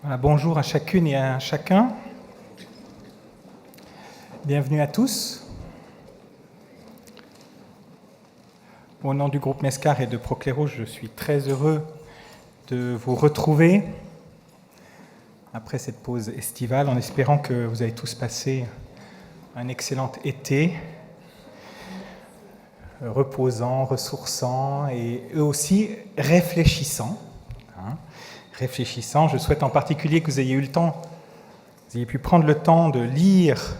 Voilà, bonjour à chacune et à chacun. Bienvenue à tous. Au nom du groupe Mescar et de Procléro, je suis très heureux de vous retrouver après cette pause estivale, en espérant que vous avez tous passé un excellent été, reposant, ressourçant et eux aussi réfléchissant. Je souhaite en particulier que vous ayez eu le temps, vous ayez pu prendre le temps de lire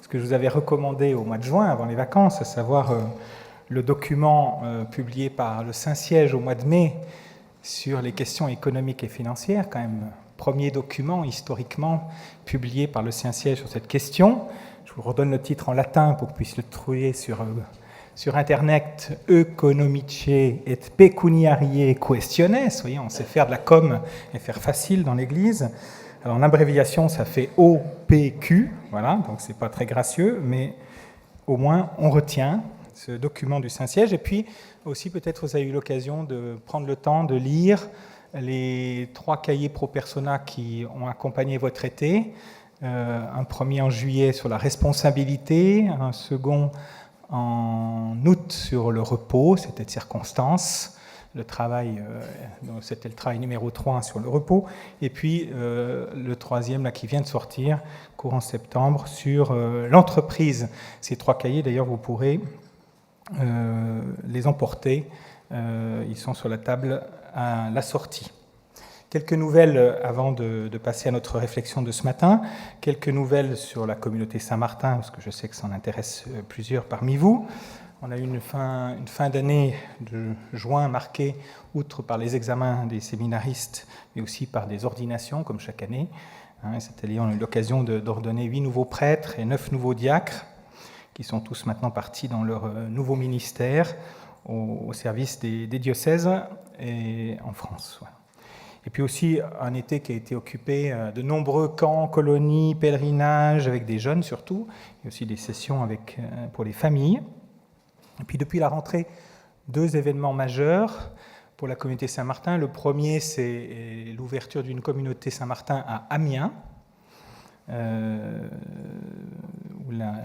ce que je vous avais recommandé au mois de juin, avant les vacances, à savoir le document publié par le Saint-Siège au mois de mai sur les questions économiques et financières, quand même premier document historiquement publié par le Saint-Siège sur cette question. Je vous redonne le titre en latin pour que vous puissiez le trouver sur Internet, Economice et Pecuniarie Questiones. Vous voyez, on sait faire de la com et faire facile dans l'Église. Alors en abréviation, ça fait OPQ, voilà, donc c'est pas très gracieux, mais au moins on retient ce document du Saint-Siège. Et puis aussi, peut-être vous avez eu l'occasion de prendre le temps de lire les 3 cahiers pro persona qui ont accompagné votre été. Un premier en juillet sur la responsabilité, un second en août sur le repos, c'était de circonstance, le travail, c'était le travail numéro 3 sur le repos, et puis le troisième là, qui vient de sortir, courant septembre, sur l'entreprise. Ces 3 cahiers, d'ailleurs, vous pourrez les emporter, ils sont sur la table à la sortie. Quelques nouvelles avant de passer à notre réflexion de ce matin. Quelques nouvelles sur la communauté Saint-Martin, parce que je sais que ça en intéresse plusieurs parmi vous. On a eu une fin d'année de juin marquée, outre par les examens des séminaristes, mais aussi par des ordinations, comme chaque année. Cette année, on a eu l'occasion d'ordonner 8 nouveaux prêtres et 9 nouveaux diacres, qui sont tous maintenant partis dans leur nouveau ministère, au service des diocèses et en France. Voilà. Et puis aussi un été qui a été occupé de nombreux camps, colonies, pèlerinages, avec des jeunes surtout, et aussi des sessions pour les familles. Et puis depuis la rentrée, 2 événements majeurs pour la communauté Saint-Martin. Le premier, c'est l'ouverture d'une communauté Saint-Martin à Amiens, où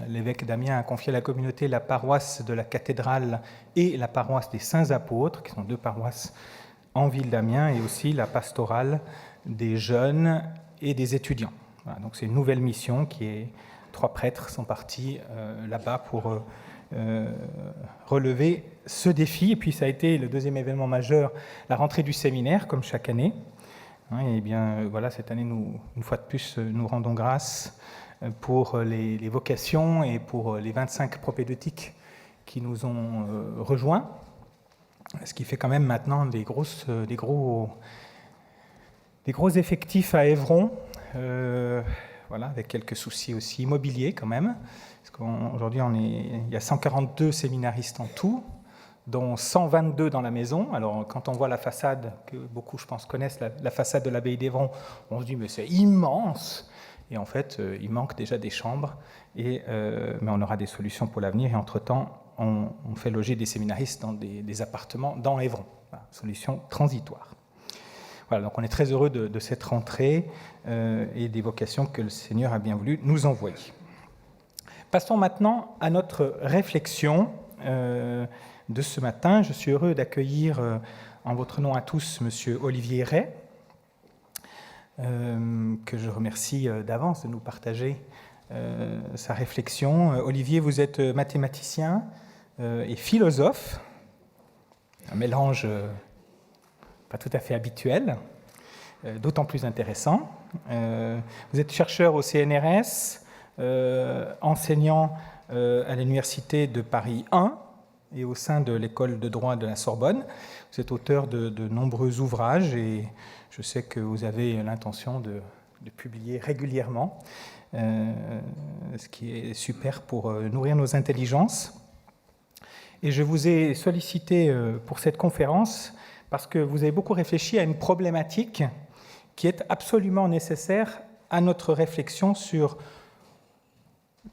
l'évêque d'Amiens a confié à la communauté la paroisse de la cathédrale et la paroisse des Saints Apôtres, qui sont 2 paroisses en ville d'Amiens, et aussi la pastorale des jeunes et des étudiants. Voilà, donc c'est une nouvelle mission qui est 3 prêtres sont partis là-bas pour relever ce défi. Et puis ça a été le deuxième événement majeur, la rentrée du séminaire, comme chaque année. Et bien voilà, cette année, une fois de plus, nous rendons grâce pour les vocations et pour les 25 propédeutiques qui nous ont rejoints. Ce qui fait quand même maintenant des gros effectifs à Évron, voilà, avec quelques soucis aussi immobiliers quand même. Parce qu'aujourd'hui, il y a 142 séminaristes en tout, dont 122 dans la maison. Alors, quand on voit la façade, que beaucoup, je pense, connaissent, la façade de l'abbaye d'Évron, on se dit, mais c'est immense. Et en fait, il manque déjà des chambres, mais on aura des solutions pour l'avenir. Et entre-temps, on fait loger des séminaristes dans des appartements dans Évron. Voilà, solution transitoire. Voilà, donc on est très heureux de cette rentrée et des vocations que le Seigneur a bien voulu nous envoyer. Passons maintenant à notre réflexion de ce matin. Je suis heureux d'accueillir en votre nom à tous M. Olivier Ray, que je remercie d'avance de nous partager sa réflexion. Olivier, vous êtes mathématicien et philosophe, un mélange pas tout à fait habituel, d'autant plus intéressant. Vous êtes chercheur au CNRS, enseignant à l'Université de Paris 1 et au sein de l'école de droit de la Sorbonne. Vous êtes auteur de nombreux ouvrages et je sais que vous avez l'intention de publier régulièrement, ce qui est super pour nourrir nos intelligences. Et je vous ai sollicité pour cette conférence parce que vous avez beaucoup réfléchi à une problématique qui est absolument nécessaire à notre réflexion sur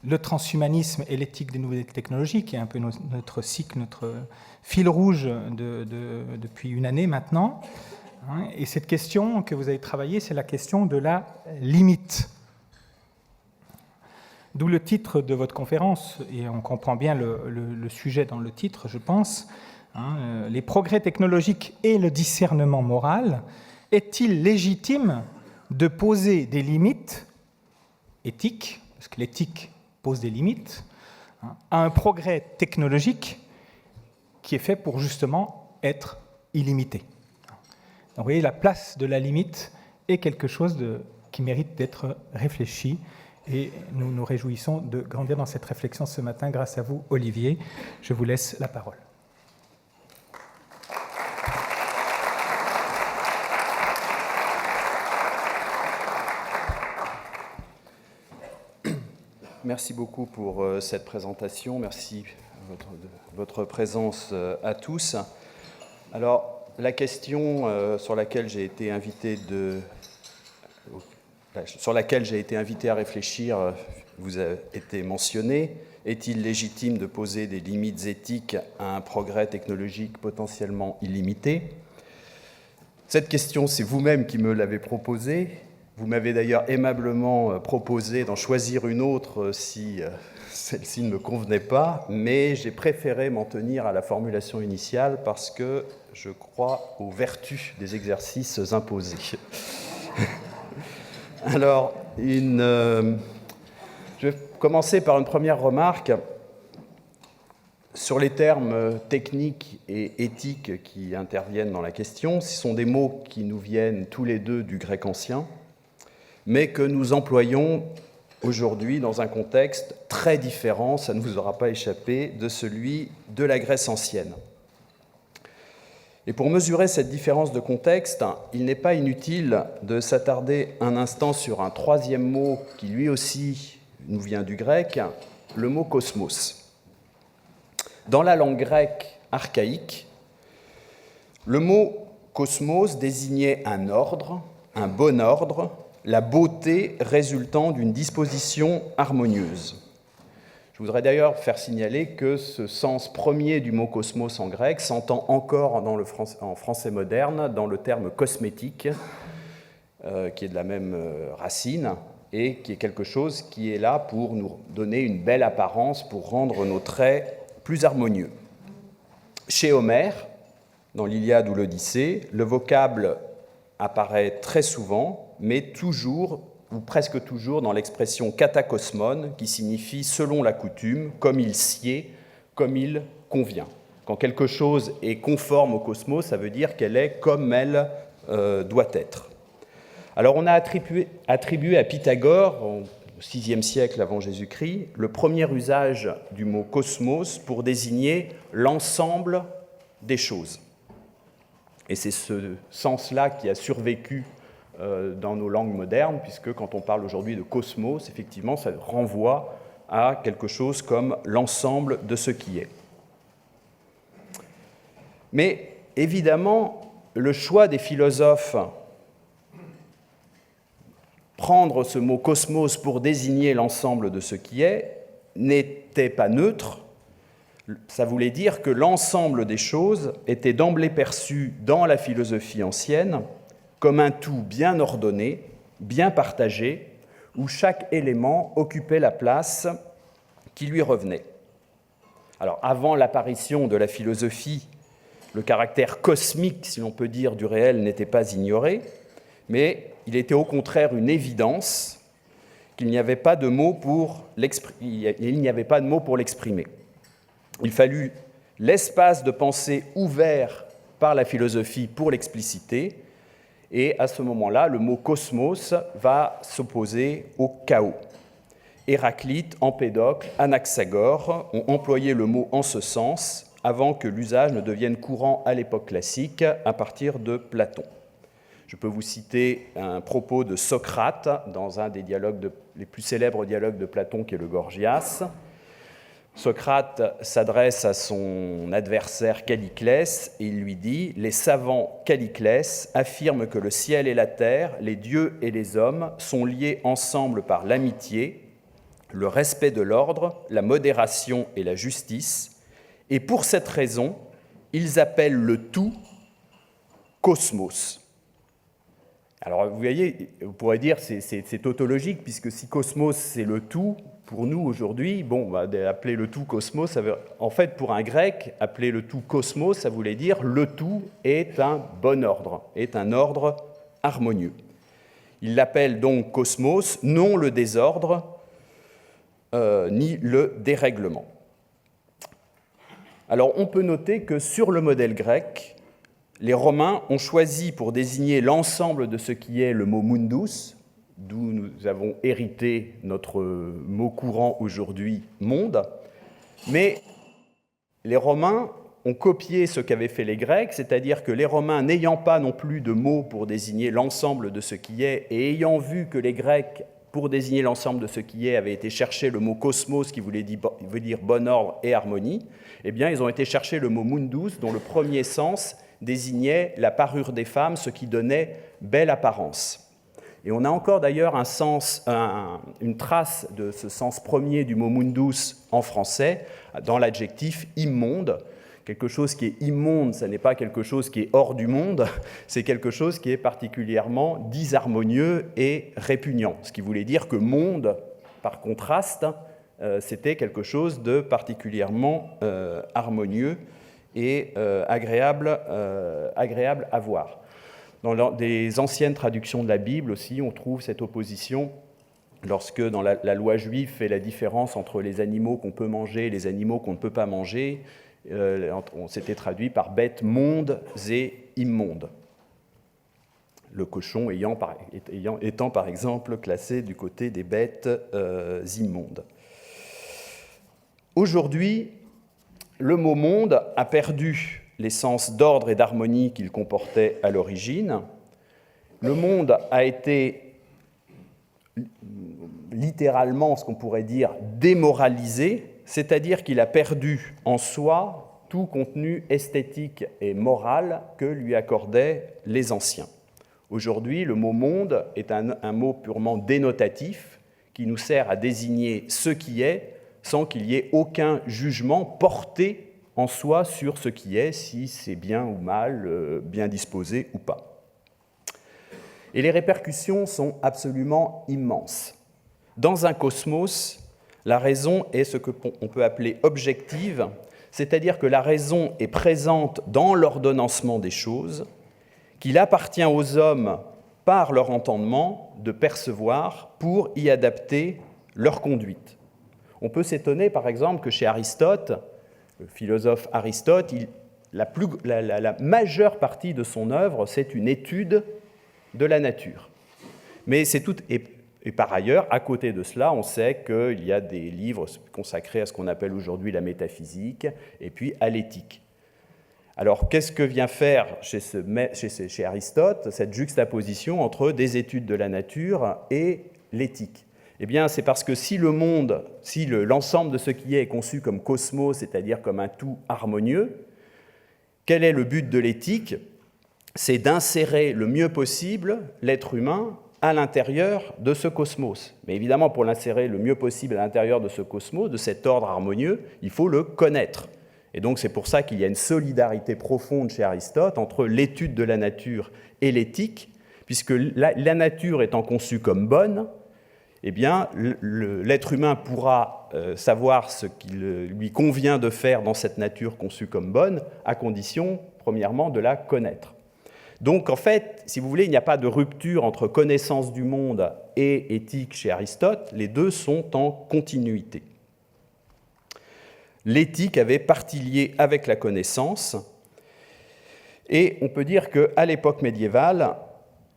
le transhumanisme et l'éthique des nouvelles technologies, qui est un peu notre cycle, notre fil rouge depuis une année maintenant. Et cette question que vous avez travaillée, c'est la question de la limite. D'où le titre de votre conférence, et on comprend bien le sujet dans le titre, je pense. Les progrès technologiques et le discernement moral, est-il légitime de poser des limites éthiques, parce que l'éthique pose des limites, à un progrès technologique qui est fait pour justement être illimité. Donc vous voyez, la place de la limite est quelque chose qui mérite d'être réfléchi, et nous nous réjouissons de grandir dans cette réflexion ce matin grâce à vous, Olivier. Je vous laisse la parole. Merci beaucoup pour cette présentation. Merci de votre présence à tous. Alors, la question sur laquelle j'ai été invité à réfléchir vous a été mentionnée. Est-il légitime de poser des limites éthiques à un progrès technologique potentiellement illimité ? Cette question, c'est vous-même qui me l'avez proposée. Vous m'avez d'ailleurs aimablement proposé d'en choisir une autre si celle-ci ne me convenait pas, mais j'ai préféré m'en tenir à la formulation initiale parce que je crois aux vertus des exercices imposés. Alors, je vais commencer par une première remarque sur les termes techniques et éthiques qui interviennent dans la question. Ce sont des mots qui nous viennent tous les deux du grec ancien, mais que nous employons aujourd'hui dans un contexte très différent, ça ne vous aura pas échappé, de celui de la Grèce ancienne. Et pour mesurer cette différence de contexte, il n'est pas inutile de s'attarder un instant sur un troisième mot qui lui aussi nous vient du grec, le mot cosmos. Dans la langue grecque archaïque, le mot cosmos désignait un ordre, un bon ordre, la beauté résultant d'une disposition harmonieuse. Je voudrais d'ailleurs faire signaler que ce sens premier du mot cosmos en grec s'entend encore en français moderne dans le terme cosmétique, qui est de la même racine, et qui est quelque chose qui est là pour nous donner une belle apparence, pour rendre nos traits plus harmonieux. Chez Homère, dans l'Iliade ou l'Odyssée, le vocable apparaît très souvent, mais toujours, ou presque toujours, dans l'expression katakosmon, qui signifie selon la coutume, comme il sied, comme il convient. Quand quelque chose est conforme au cosmos, ça veut dire qu'elle est comme elle doit être. Alors on a attribué à Pythagore, au VIe siècle avant Jésus-Christ, le premier usage du mot cosmos pour désigner l'ensemble des choses. Et c'est ce sens-là qui a survécu dans nos langues modernes, puisque quand on parle aujourd'hui de cosmos, effectivement, ça renvoie à quelque chose comme l'ensemble de ce qui est. Mais évidemment, le choix des philosophes, prendre ce mot cosmos pour désigner l'ensemble de ce qui est, n'était pas neutre. Ça voulait dire que l'ensemble des choses était d'emblée perçu dans la philosophie ancienne comme un tout bien ordonné, bien partagé, où chaque élément occupait la place qui lui revenait. Alors, avant l'apparition de la philosophie, le caractère cosmique, si l'on peut dire, du réel n'était pas ignoré, mais il était au contraire une évidence qu'il n'y avait pas de mots pour l'exprimer. Il fallut l'espace de pensée ouvert par la philosophie pour l'expliciter, et à ce moment-là, le mot cosmos va s'opposer au chaos. Héraclite, Empédocle, Anaxagore ont employé le mot en ce sens avant que l'usage ne devienne courant à l'époque classique, à partir de Platon. Je peux vous citer un propos de Socrate dans un des les plus célèbres dialogues de Platon, qui est le Gorgias. Socrate s'adresse à son adversaire Calliclès et il lui dit « Les savants Calliclès affirment que le ciel et la terre, les dieux et les hommes sont liés ensemble par l'amitié, le respect de l'ordre, la modération et la justice, et pour cette raison, ils appellent le tout cosmos, Alors vous voyez, vous pourrez dire que c'est tautologique, puisque si cosmos c'est le tout, pour nous aujourd'hui, appeler le tout cosmos, ça veut, en fait pour un grec, appeler le tout cosmos, ça voulait dire le tout est un bon ordre, est un ordre harmonieux. Il l'appelle donc cosmos, non le désordre, ni le dérèglement. Alors on peut noter que sur le modèle grec, les Romains ont choisi pour désigner l'ensemble de ce qui est le mot mundus, d'où nous avons hérité notre mot courant aujourd'hui, monde, mais les Romains ont copié ce qu'avaient fait les Grecs, c'est-à-dire que les Romains, n'ayant pas non plus de mots pour désigner l'ensemble de ce qui est, et ayant vu que les Grecs, pour désigner l'ensemble de ce qui est, avaient été chercher le mot cosmos, qui veut dire bon ordre et harmonie, eh bien, ils ont été chercher le mot mundus, dont le premier sens désignait la parure des femmes, ce qui donnait belle apparence. Et on a encore d'ailleurs une trace de ce sens premier du mot mundus en français, dans l'adjectif immonde. Quelque chose qui est immonde, ce n'est pas quelque chose qui est hors du monde, c'est quelque chose qui est particulièrement disharmonieux et répugnant. Ce qui voulait dire que monde, par contraste, c'était quelque chose de particulièrement harmonieux et agréable à voir. Dans des anciennes traductions de la Bible aussi, on trouve cette opposition lorsque dans la loi juive fait la différence entre les animaux qu'on peut manger et les animaux qu'on ne peut pas manger. On s'était traduit par bêtes mondes et immondes. Le cochon étant par exemple classé du côté des bêtes immondes. Aujourd'hui, le mot monde a perdu l'essence d'ordre et d'harmonie qu'il comportait à l'origine. Le monde a été littéralement, ce qu'on pourrait dire, démoralisé, c'est-à-dire qu'il a perdu en soi tout contenu esthétique et moral que lui accordaient les anciens. Aujourd'hui, le mot monde est un mot purement dénotatif qui nous sert à désigner ce qui est sans qu'il y ait aucun jugement porté en soi sur ce qui est, si c'est bien ou mal, bien disposé ou pas. Et les répercussions sont absolument immenses. Dans un cosmos, la raison est ce qu'on peut appeler objective, c'est-à-dire que la raison est présente dans l'ordonnancement des choses, qu'il appartient aux hommes, par leur entendement, de percevoir pour y adapter leur conduite. On peut s'étonner, par exemple, que chez Aristote, le philosophe Aristote, la majeure partie de son œuvre, c'est une étude de la nature. Mais c'est tout, et par ailleurs, à côté de cela, on sait qu'il y a des livres consacrés à ce qu'on appelle aujourd'hui la métaphysique, et puis à l'éthique. Alors, qu'est-ce que vient faire chez Aristote cette juxtaposition entre des études de la nature et l'éthique ? Eh bien, c'est parce que si l'ensemble de ce qui est conçu comme cosmos, c'est-à-dire comme un tout harmonieux, quel est le but de l'éthique ? C'est d'insérer le mieux possible l'être humain à l'intérieur de ce cosmos. Mais évidemment, pour l'insérer le mieux possible à l'intérieur de ce cosmos, de cet ordre harmonieux, il faut le connaître. Et donc, c'est pour ça qu'il y a une solidarité profonde chez Aristote entre l'étude de la nature et l'éthique, puisque la nature étant conçue comme bonne, eh bien, l'être humain pourra savoir ce qu'il lui convient de faire dans cette nature conçue comme bonne, à condition, premièrement, de la connaître. Donc, en fait, si vous voulez, il n'y a pas de rupture entre connaissance du monde et éthique chez Aristote, les deux sont en continuité. L'éthique avait partie liée avec la connaissance, et on peut dire qu'à l'époque médiévale,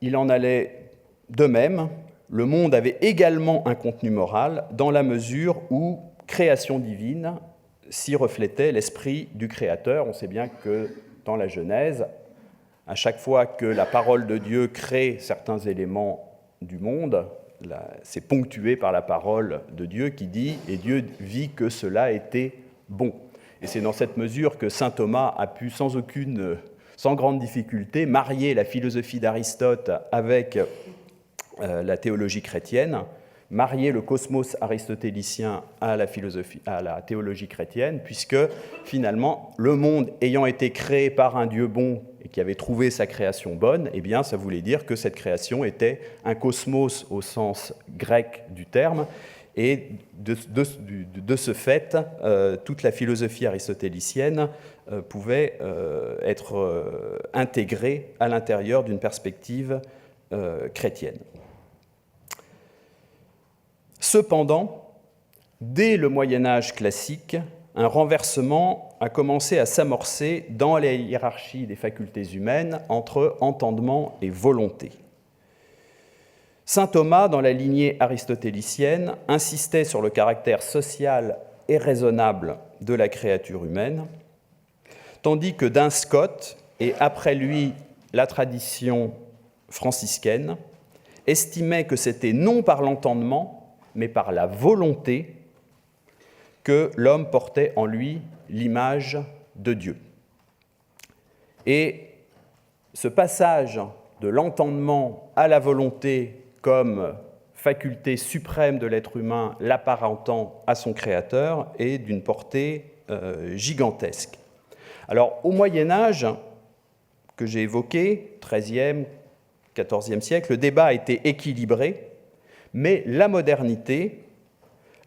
il en allait de même. Le monde avait également un contenu moral dans la mesure où création divine s'y reflétait l'esprit du Créateur. On sait bien que dans la Genèse, à chaque fois que la parole de Dieu crée certains éléments du monde, c'est ponctué par la parole de Dieu qui dit « Et Dieu vit que cela était bon ». Et c'est dans cette mesure que saint Thomas a pu sans grande difficulté marier la philosophie d'Aristote avec la théologie chrétienne, marier le cosmos aristotélicien à la philosophie, à la théologie chrétienne, puisque finalement, le monde ayant été créé par un Dieu bon et qui avait trouvé sa création bonne, eh bien, ça voulait dire que cette création était un cosmos au sens grec du terme, et de ce fait, toute la philosophie aristotélicienne pouvait être intégrée à l'intérieur d'une perspective chrétienne. Cependant, dès le Moyen-Âge classique, un renversement a commencé à s'amorcer dans la hiérarchie des facultés humaines entre entendement et volonté. Saint Thomas, dans la lignée aristotélicienne, insistait sur le caractère social et raisonnable de la créature humaine, tandis que Duns Scott, et après lui la tradition franciscaine, estimait que c'était non par l'entendement, mais par la volonté que l'homme portait en lui l'image de Dieu. Et ce passage de l'entendement à la volonté comme faculté suprême de l'être humain l'apparentant à son créateur est d'une portée gigantesque. Alors, au Moyen-Âge, que j'ai évoqué, XIIIe, XIVe siècle, le débat a été équilibré, mais la modernité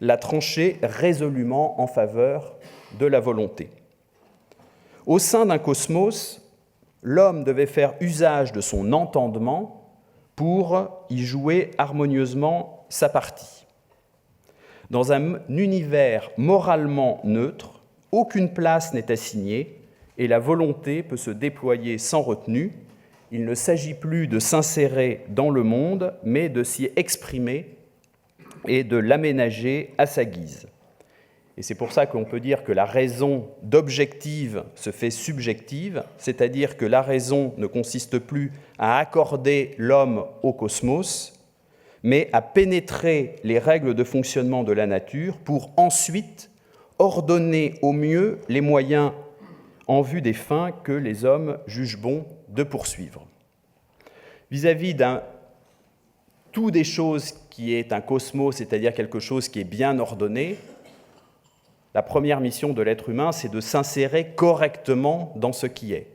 l'a tranché résolument en faveur de la volonté. Au sein d'un cosmos, l'homme devait faire usage de son entendement pour y jouer harmonieusement sa partie. Dans un univers moralement neutre, aucune place n'est assignée et la volonté peut se déployer sans retenue. Il ne s'agit plus de s'insérer dans le monde, mais de s'y exprimer et de l'aménager à sa guise. Et c'est pour ça qu'on peut dire que la raison d'objective se fait subjective, c'est-à-dire que la raison ne consiste plus à accorder l'homme au cosmos, mais à pénétrer les règles de fonctionnement de la nature pour ensuite ordonner au mieux les moyens en vue des fins que les hommes jugent bon de poursuivre. Vis-à-vis d'un tout des choses qui est un cosmos, c'est-à-dire quelque chose qui est bien ordonné, la première mission de l'être humain, c'est de s'insérer correctement dans ce qui est.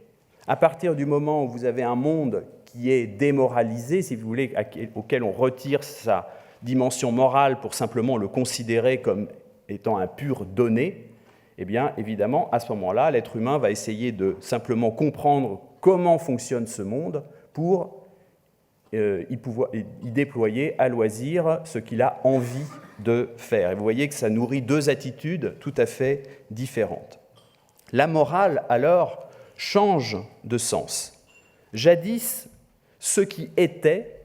À partir du moment où vous avez un monde qui est démoralisé, si vous voulez, auquel on retire sa dimension morale pour simplement le considérer comme étant un pur donné, eh bien, évidemment, à ce moment-là, l'être humain va essayer de simplement comprendre comment fonctionne ce monde pour y déployer à loisir ce qu'il a envie de faire. Et vous voyez que ça nourrit deux attitudes tout à fait différentes. La morale, alors, change de sens. Jadis, ce qui était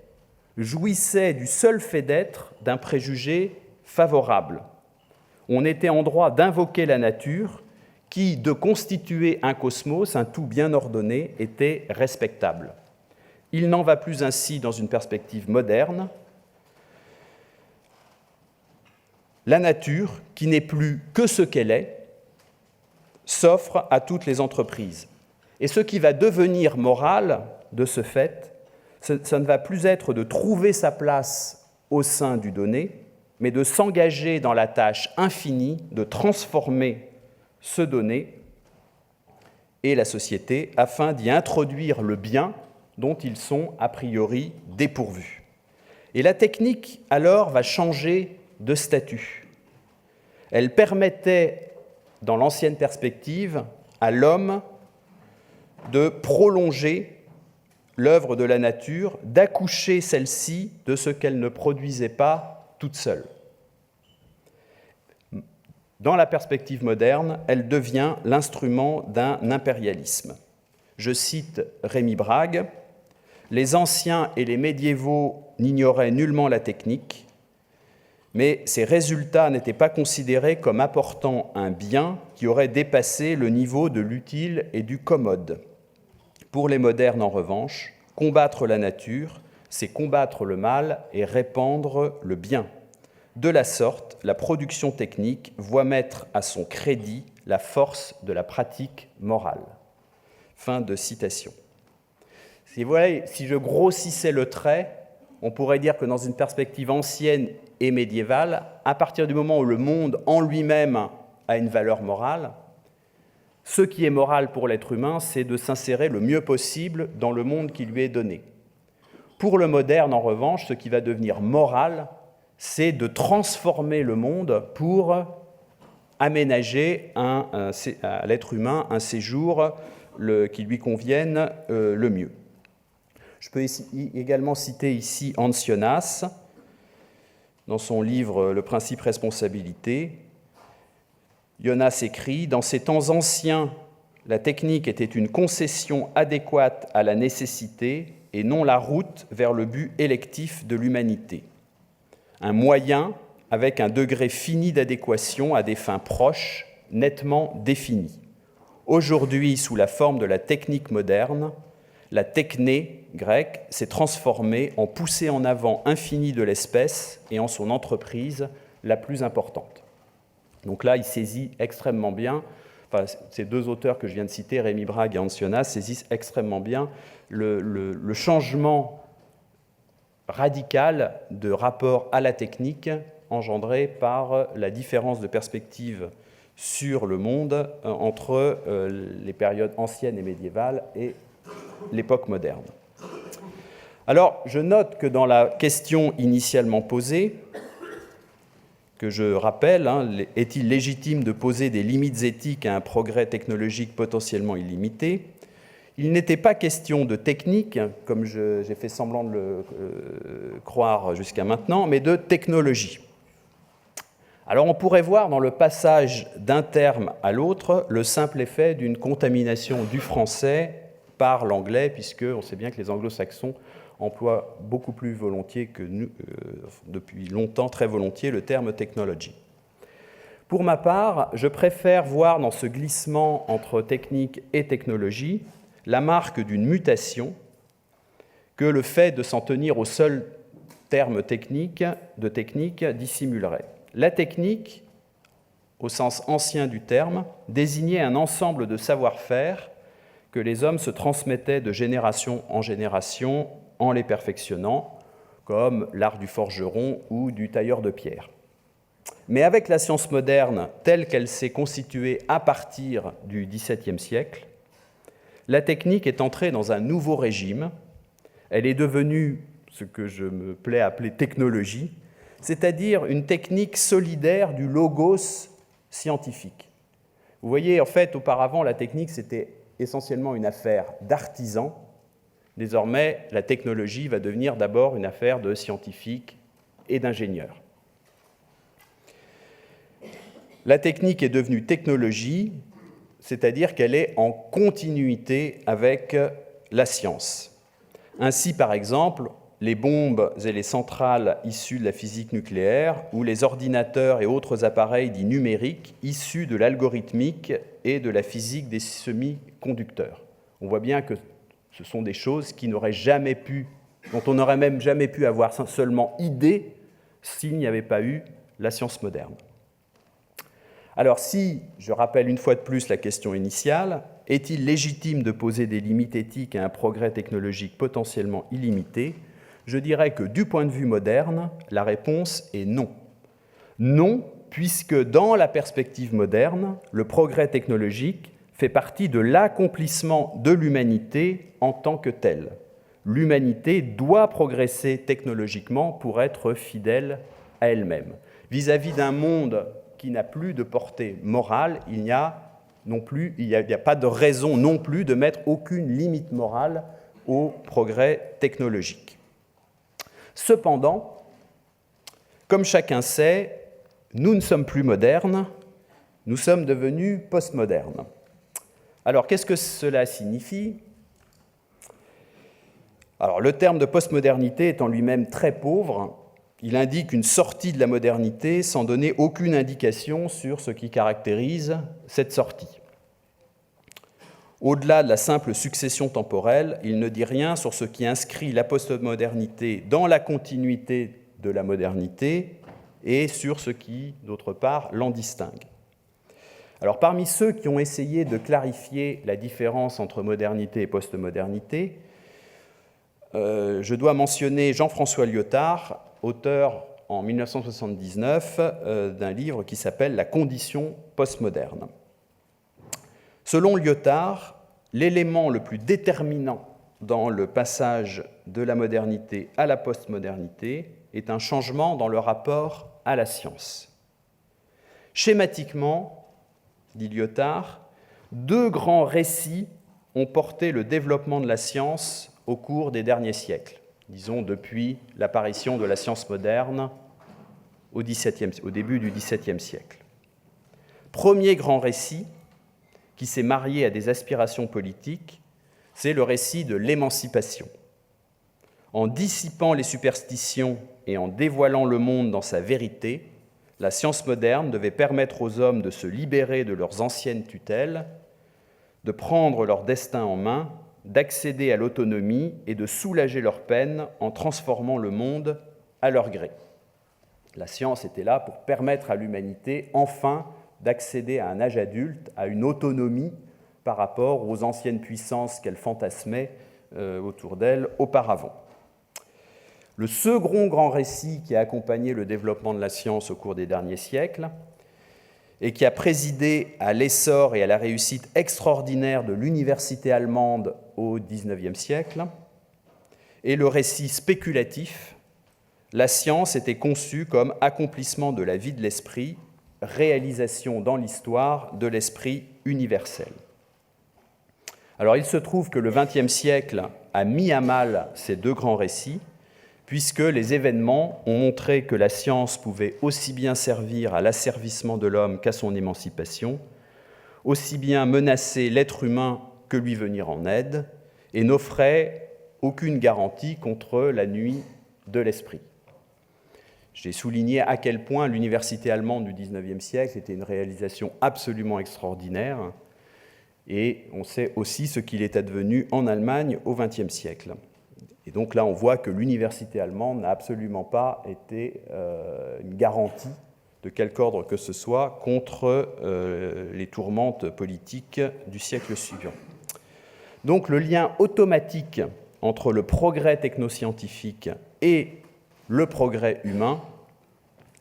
jouissait du seul fait d'être d'un préjugé favorable. On était en droit d'invoquer la nature qui, de constituer un cosmos, un tout bien ordonné, était respectable. Il n'en va plus ainsi dans une perspective moderne. La nature, qui n'est plus que ce qu'elle est, s'offre à toutes les entreprises. Et ce qui va devenir moral, de ce fait, ça ne va plus être de trouver sa place au sein du donné, mais de s'engager dans la tâche infinie de transformer ce donné et la société afin d'y introduire le bien dont ils sont a priori dépourvus. Et la technique, alors, va changer de statut. Elle permettait, dans l'ancienne perspective, à l'homme de prolonger l'œuvre de la nature, d'accoucher celle-ci de ce qu'elle ne produisait pas toute seule. Dans la perspective moderne, elle devient l'instrument d'un impérialisme. Je cite Rémi Brague, « Les anciens et les médiévaux n'ignoraient nullement la technique, mais ces résultats n'étaient pas considérés comme apportant un bien qui aurait dépassé le niveau de l'utile et du commode. Pour les modernes, en revanche, combattre la nature, c'est combattre le mal et répandre le bien. De la sorte, la production technique voit mettre à son crédit la force de la pratique morale. » Fin de citation. Si je grossissais le trait, on pourrait dire que dans une perspective ancienne et médiévale, à partir du moment où le monde en lui-même a une valeur morale, ce qui est moral pour l'être humain, c'est de s'insérer le mieux possible dans le monde qui lui est donné. Pour le moderne, en revanche, ce qui va devenir moral, c'est de transformer le monde pour aménager à l'être humain un séjour qui lui convienne le mieux. Je peux également citer ici Hans Jonas, dans son livre « Le principe responsabilité ». Jonas écrit « Dans ces temps anciens, la technique était une concession adéquate à la nécessité et non la route vers le but électif de l'humanité. Un moyen avec un degré fini d'adéquation à des fins proches, nettement définies. Aujourd'hui, sous la forme de la technique moderne, la techné, grecque, s'est transformée en poussée en avant infinie de l'espèce et en son entreprise la plus importante. » Donc là, il saisit extrêmement bien, ces deux auteurs que je viens de citer, Rémi Brague et Hans Jonas, saisissent extrêmement bien le changement radical de rapport à la technique engendré par la différence de perspective sur le monde entre les périodes anciennes et médiévales et l'époque moderne. Alors, je note que dans la question initialement posée, que je rappelle, est-il légitime de poser des limites éthiques à un progrès technologique potentiellement illimité ? Il n'était pas question de technique, comme j'ai fait semblant de le croire jusqu'à maintenant, mais de technologie. Alors on pourrait voir dans le passage d'un terme à l'autre le simple effet d'une contamination du français par l'anglais, puisqu'on sait bien que les anglo-saxons emploient beaucoup plus volontiers que nous, depuis longtemps, très volontiers, le terme « technology ». Pour ma part, je préfère voir dans ce glissement entre technique et technologie la marque d'une mutation que le fait de s'en tenir au seul terme technique dissimulerait. La technique, au sens ancien du terme, désignait un ensemble de savoir-faire que les hommes se transmettaient de génération en génération en les perfectionnant, comme l'art du forgeron ou du tailleur de pierre. Mais avec la science moderne telle qu'elle s'est constituée à partir du XVIIe siècle, la technique est entrée dans un nouveau régime. Elle est devenue ce que je me plais à appeler technologie, c'est-à-dire une technique solidaire du logos scientifique. Vous voyez, en fait, auparavant, la technique, c'était essentiellement une affaire d'artisans. Désormais, la technologie va devenir d'abord une affaire de scientifiques et d'ingénieurs. La technique est devenue technologie, c'est-à-dire qu'elle est en continuité avec la science. Ainsi, par exemple, les bombes et les centrales issues de la physique nucléaire ou les ordinateurs et autres appareils dits numériques issus de l'algorithmique et de la physique des semi-conducteurs. On voit bien que ce sont des choses dont on n'aurait même jamais pu avoir seulement idée s'il n'y avait pas eu la science moderne. Alors si, je rappelle une fois de plus la question initiale, est-il légitime de poser des limites éthiques à un progrès technologique potentiellement illimité ? Je dirais que du point de vue moderne, la réponse est non. Non, puisque dans la perspective moderne, le progrès technologique fait partie de l'accomplissement de l'humanité en tant que telle. L'humanité doit progresser technologiquement pour être fidèle à elle-même. Vis-à-vis d'un monde qui n'a plus de portée morale, il n'y a pas de raison non plus de mettre aucune limite morale au progrès technologique. Cependant, comme chacun sait, nous ne sommes plus modernes, nous sommes devenus postmodernes. Alors, qu'est-ce que cela signifie ? Alors, le terme de postmodernité est en lui-même très pauvre. Il indique une sortie de la modernité sans donner aucune indication sur ce qui caractérise cette sortie. Au-delà de la simple succession temporelle, il ne dit rien sur ce qui inscrit la postmodernité dans la continuité de la modernité et sur ce qui, d'autre part, l'en distingue. Alors, parmi ceux qui ont essayé de clarifier la différence entre modernité et postmodernité, je dois mentionner Jean-François Lyotard, auteur en 1979 d'un livre qui s'appelle « La condition postmoderne ». Selon Lyotard, l'élément le plus déterminant dans le passage de la modernité à la postmodernité est un changement dans le rapport à la science. Schématiquement, dit Lyotard, deux grands récits ont porté le développement de la science au cours des derniers siècles, disons depuis l'apparition de la science moderne au début du XVIIe siècle. Premier grand récit qui s'est marié à des aspirations politiques, c'est le récit de l'émancipation. En dissipant les superstitions et en dévoilant le monde dans sa vérité, la science moderne devait permettre aux hommes de se libérer de leurs anciennes tutelles, de prendre leur destin en main, d'accéder à l'autonomie et de soulager leurs peines en transformant le monde à leur gré. La science était là pour permettre à l'humanité, enfin, d'accéder à un âge adulte, à une autonomie par rapport aux anciennes puissances qu'elle fantasmait autour d'elle auparavant. Le second grand récit qui a accompagné le développement de la science au cours des derniers siècles et qui a présidé à l'essor et à la réussite extraordinaire de l'université allemande au XIXe siècle est le récit spéculatif. La science était conçue comme accomplissement de la vie de l'esprit, réalisation dans l'histoire de l'esprit universel. Alors il se trouve que le XXe siècle a mis à mal ces deux grands récits, puisque les événements ont montré que la science pouvait aussi bien servir à l'asservissement de l'homme qu'à son émancipation, aussi bien menacer l'être humain que lui venir en aide, et n'offrait aucune garantie contre la nuit de l'esprit. J'ai souligné à quel point l'université allemande du XIXe siècle était une réalisation absolument extraordinaire, et on sait aussi ce qu'il est advenu en Allemagne au XXe siècle. Et donc là, on voit que l'université allemande n'a absolument pas été une garantie de quelque ordre que ce soit contre les tourmentes politiques du siècle suivant. Donc le lien automatique entre le progrès technoscientifique et le progrès humain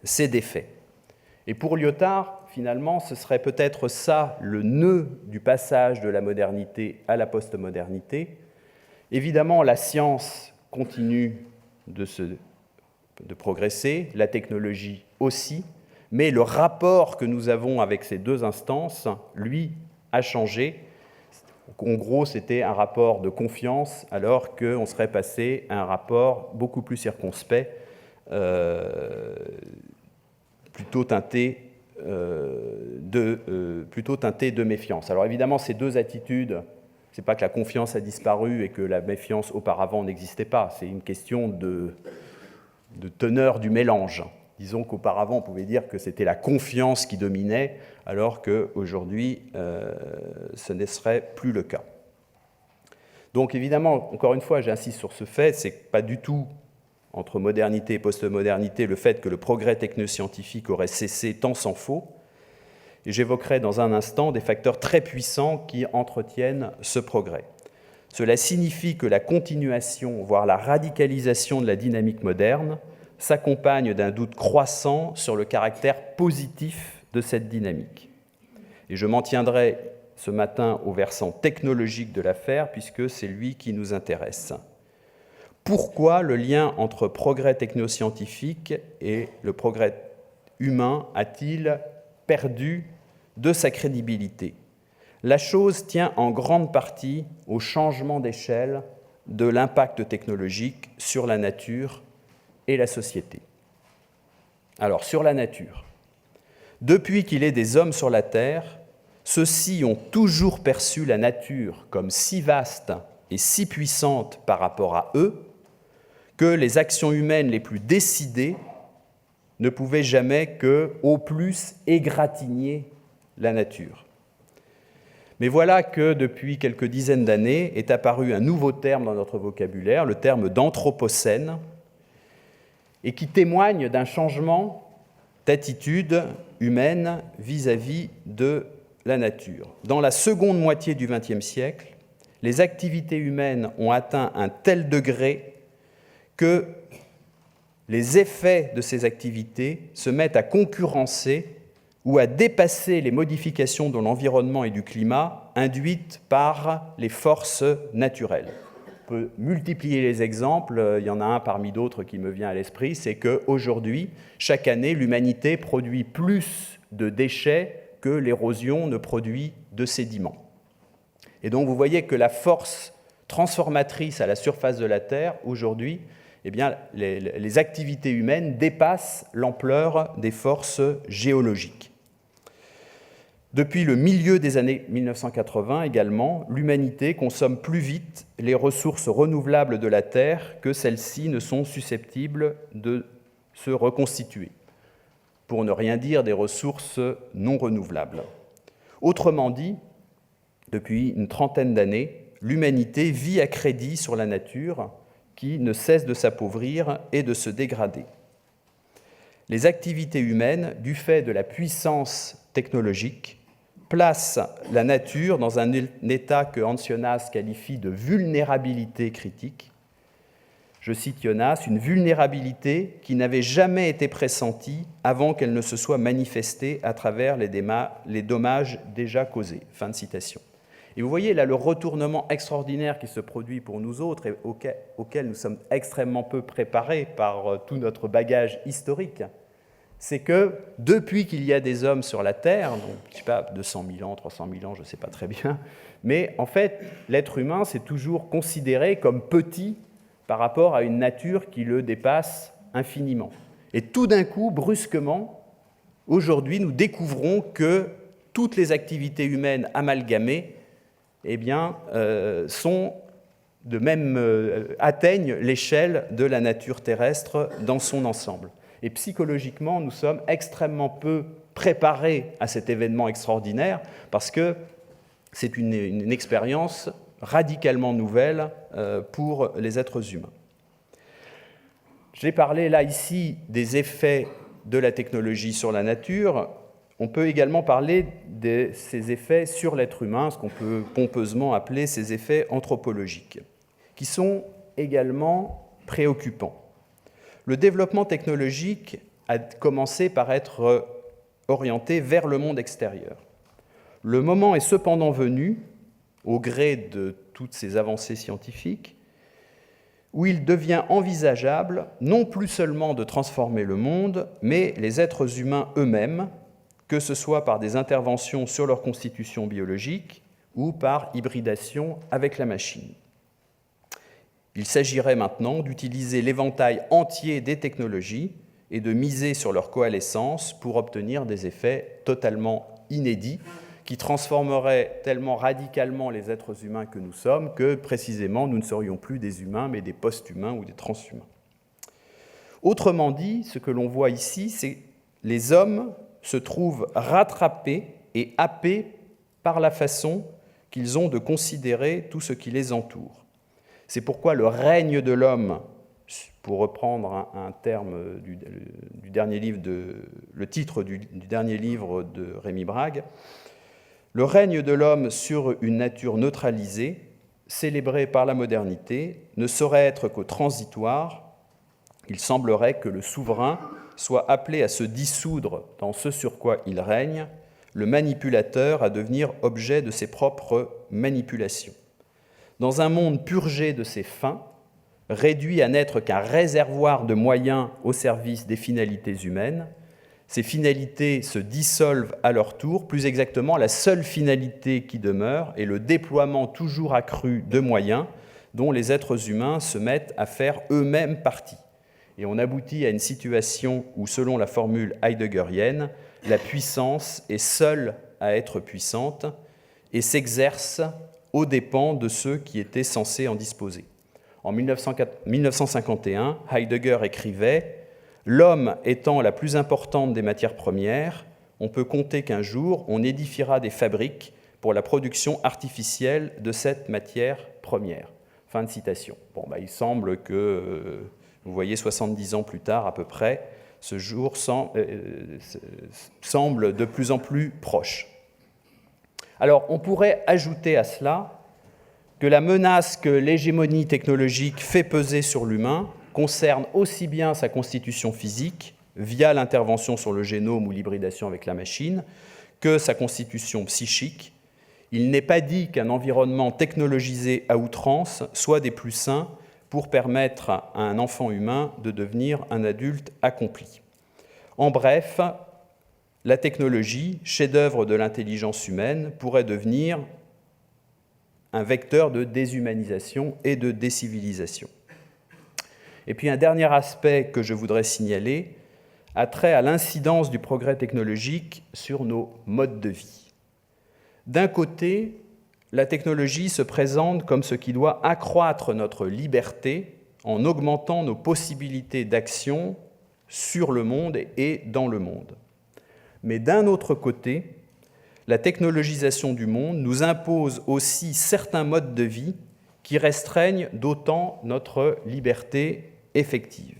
s'est défait. Et pour Lyotard, finalement, ce serait peut-être ça le nœud du passage de la modernité à la postmodernité. Évidemment, la science continue de progresser, la technologie aussi, mais le rapport que nous avons avec ces deux instances, lui, a changé. En gros, c'était un rapport de confiance, alors qu'on serait passé à un rapport beaucoup plus circonspect, plutôt teinté de méfiance. Alors évidemment, ces deux attitudes, ce n'est pas que la confiance a disparu et que la méfiance auparavant n'existait pas, c'est une question de teneur du mélange. Disons qu'auparavant, on pouvait dire que c'était la confiance qui dominait, alors qu'aujourd'hui, ce ne serait plus le cas. Donc évidemment, encore une fois, j'insiste sur ce fait, c'est pas du tout entre modernité et postmodernité le fait que le progrès technoscientifique aurait cessé, tant s'en faut. Et j'évoquerai dans un instant des facteurs très puissants qui entretiennent ce progrès. Cela signifie que la continuation, voire la radicalisation de la dynamique moderne s'accompagne d'un doute croissant sur le caractère positif de cette dynamique. Et je m'en tiendrai ce matin au versant technologique de l'affaire, puisque c'est lui qui nous intéresse. Pourquoi le lien entre progrès technoscientifique et le progrès humain a-t-il perdu de sa crédibilité? La chose tient en grande partie au changement d'échelle de l'impact technologique sur la nature et la société. Alors, sur la nature, depuis qu'il est des hommes sur la Terre, ceux-ci ont toujours perçu la nature comme si vaste et si puissante par rapport à eux que les actions humaines les plus décidées ne pouvaient jamais que, au plus, égratigner la nature. Mais voilà que, depuis quelques dizaines d'années, est apparu un nouveau terme dans notre vocabulaire, le terme d'anthropocène, et qui témoigne d'un changement d'attitude humaine vis-à-vis de la nature. Dans la seconde moitié du XXe siècle, les activités humaines ont atteint un tel degré que les effets de ces activités se mettent à concurrencer ou à dépasser les modifications de l'environnement et du climat induites par les forces naturelles. On peut multiplier les exemples, il y en a un parmi d'autres qui me vient à l'esprit, c'est qu'aujourd'hui, chaque année, l'humanité produit plus de déchets que l'érosion ne produit de sédiments. Et donc vous voyez que la force transformatrice à la surface de la Terre, aujourd'hui, eh bien, les activités humaines dépassent l'ampleur des forces géologiques. Depuis le milieu des années 1980 également, l'humanité consomme plus vite les ressources renouvelables de la Terre que celles-ci ne sont susceptibles de se reconstituer, pour ne rien dire des ressources non renouvelables. Autrement dit, depuis une trentaine d'années, l'humanité vit à crédit sur la nature qui ne cesse de s'appauvrir et de se dégrader. Les activités humaines, du fait de la puissance technologique, placent la nature dans un état que Hans Jonas qualifie de vulnérabilité critique. Je cite Jonas, « une vulnérabilité qui n'avait jamais été pressentie avant qu'elle ne se soit manifestée à travers les dommages déjà causés. » Fin de citation. Et vous voyez là le retournement extraordinaire qui se produit pour nous autres et auquel nous sommes extrêmement peu préparés par tout notre bagage historique. C'est que depuis qu'il y a des hommes sur la Terre, donc, je ne sais pas, 200 000 ans, 300 000 ans, je ne sais pas très bien, mais en fait, l'être humain s'est toujours considéré comme petit par rapport à une nature qui le dépasse infiniment. Et tout d'un coup, brusquement, aujourd'hui, nous découvrons que toutes les activités humaines amalgamées eh bien, atteignent l'échelle de la nature terrestre dans son ensemble. Et psychologiquement, nous sommes extrêmement peu préparés à cet événement extraordinaire parce que c'est une expérience radicalement nouvelle pour les êtres humains. J'ai parlé là, ici, des effets de la technologie sur la nature. On peut également parler de ces effets sur l'être humain, ce qu'on peut pompeusement appeler ces effets anthropologiques, qui sont également préoccupants. Le développement technologique a commencé par être orienté vers le monde extérieur. Le moment est cependant venu, au gré de toutes ces avancées scientifiques, où il devient envisageable non plus seulement de transformer le monde, mais les êtres humains eux-mêmes, que ce soit par des interventions sur leur constitution biologique ou par hybridation avec la machine. Il s'agirait maintenant d'utiliser l'éventail entier des technologies et de miser sur leur coalescence pour obtenir des effets totalement inédits qui transformeraient tellement radicalement les êtres humains que nous sommes que, précisément, nous ne serions plus des humains, mais des post-humains ou des transhumains. Autrement dit, ce que l'on voit ici, c'est que les hommes se trouvent rattrapés et happés par la façon qu'ils ont de considérer tout ce qui les entoure. C'est pourquoi le règne de l'homme, pour reprendre un terme du dernier livre le titre du dernier livre de Rémi Brague, le règne de l'homme sur une nature neutralisée, célébré par la modernité, ne saurait être qu'au transitoire. Il semblerait que le souverain soit appelé à se dissoudre dans ce sur quoi il règne, le manipulateur à devenir objet de ses propres manipulations. Dans un monde purgé de ses fins, réduit à n'être qu'un réservoir de moyens au service des finalités humaines, ces finalités se dissolvent à leur tour, plus exactement, la seule finalité qui demeure est le déploiement toujours accru de moyens dont les êtres humains se mettent à faire eux-mêmes partie. Et on aboutit à une situation où, selon la formule heideggerienne, la puissance est seule à être puissante et s'exerce aux dépens de ceux qui étaient censés en disposer. En 1951, Heidegger écrivait « L'homme étant la plus importante des matières premières, on peut compter qu'un jour, on édifiera des fabriques pour la production artificielle de cette matière première. » Fin de citation. Bon, il semble que, vous voyez, 70 ans plus tard à peu près, ce jour semble de plus en plus proche. Alors, on pourrait ajouter à cela que la menace que l'hégémonie technologique fait peser sur l'humain concerne aussi bien sa constitution physique, via l'intervention sur le génome ou l'hybridation avec la machine, que sa constitution psychique. Il n'est pas dit qu'un environnement technologisé à outrance soit des plus sains pour permettre à un enfant humain de devenir un adulte accompli. En bref, la technologie, chef-d'œuvre de l'intelligence humaine, pourrait devenir un vecteur de déshumanisation et de décivilisation. Et puis un dernier aspect que je voudrais signaler a trait à l'incidence du progrès technologique sur nos modes de vie. D'un côté, la technologie se présente comme ce qui doit accroître notre liberté en augmentant nos possibilités d'action sur le monde et dans le monde. Mais d'un autre côté, la technologisation du monde nous impose aussi certains modes de vie qui restreignent d'autant notre liberté effective.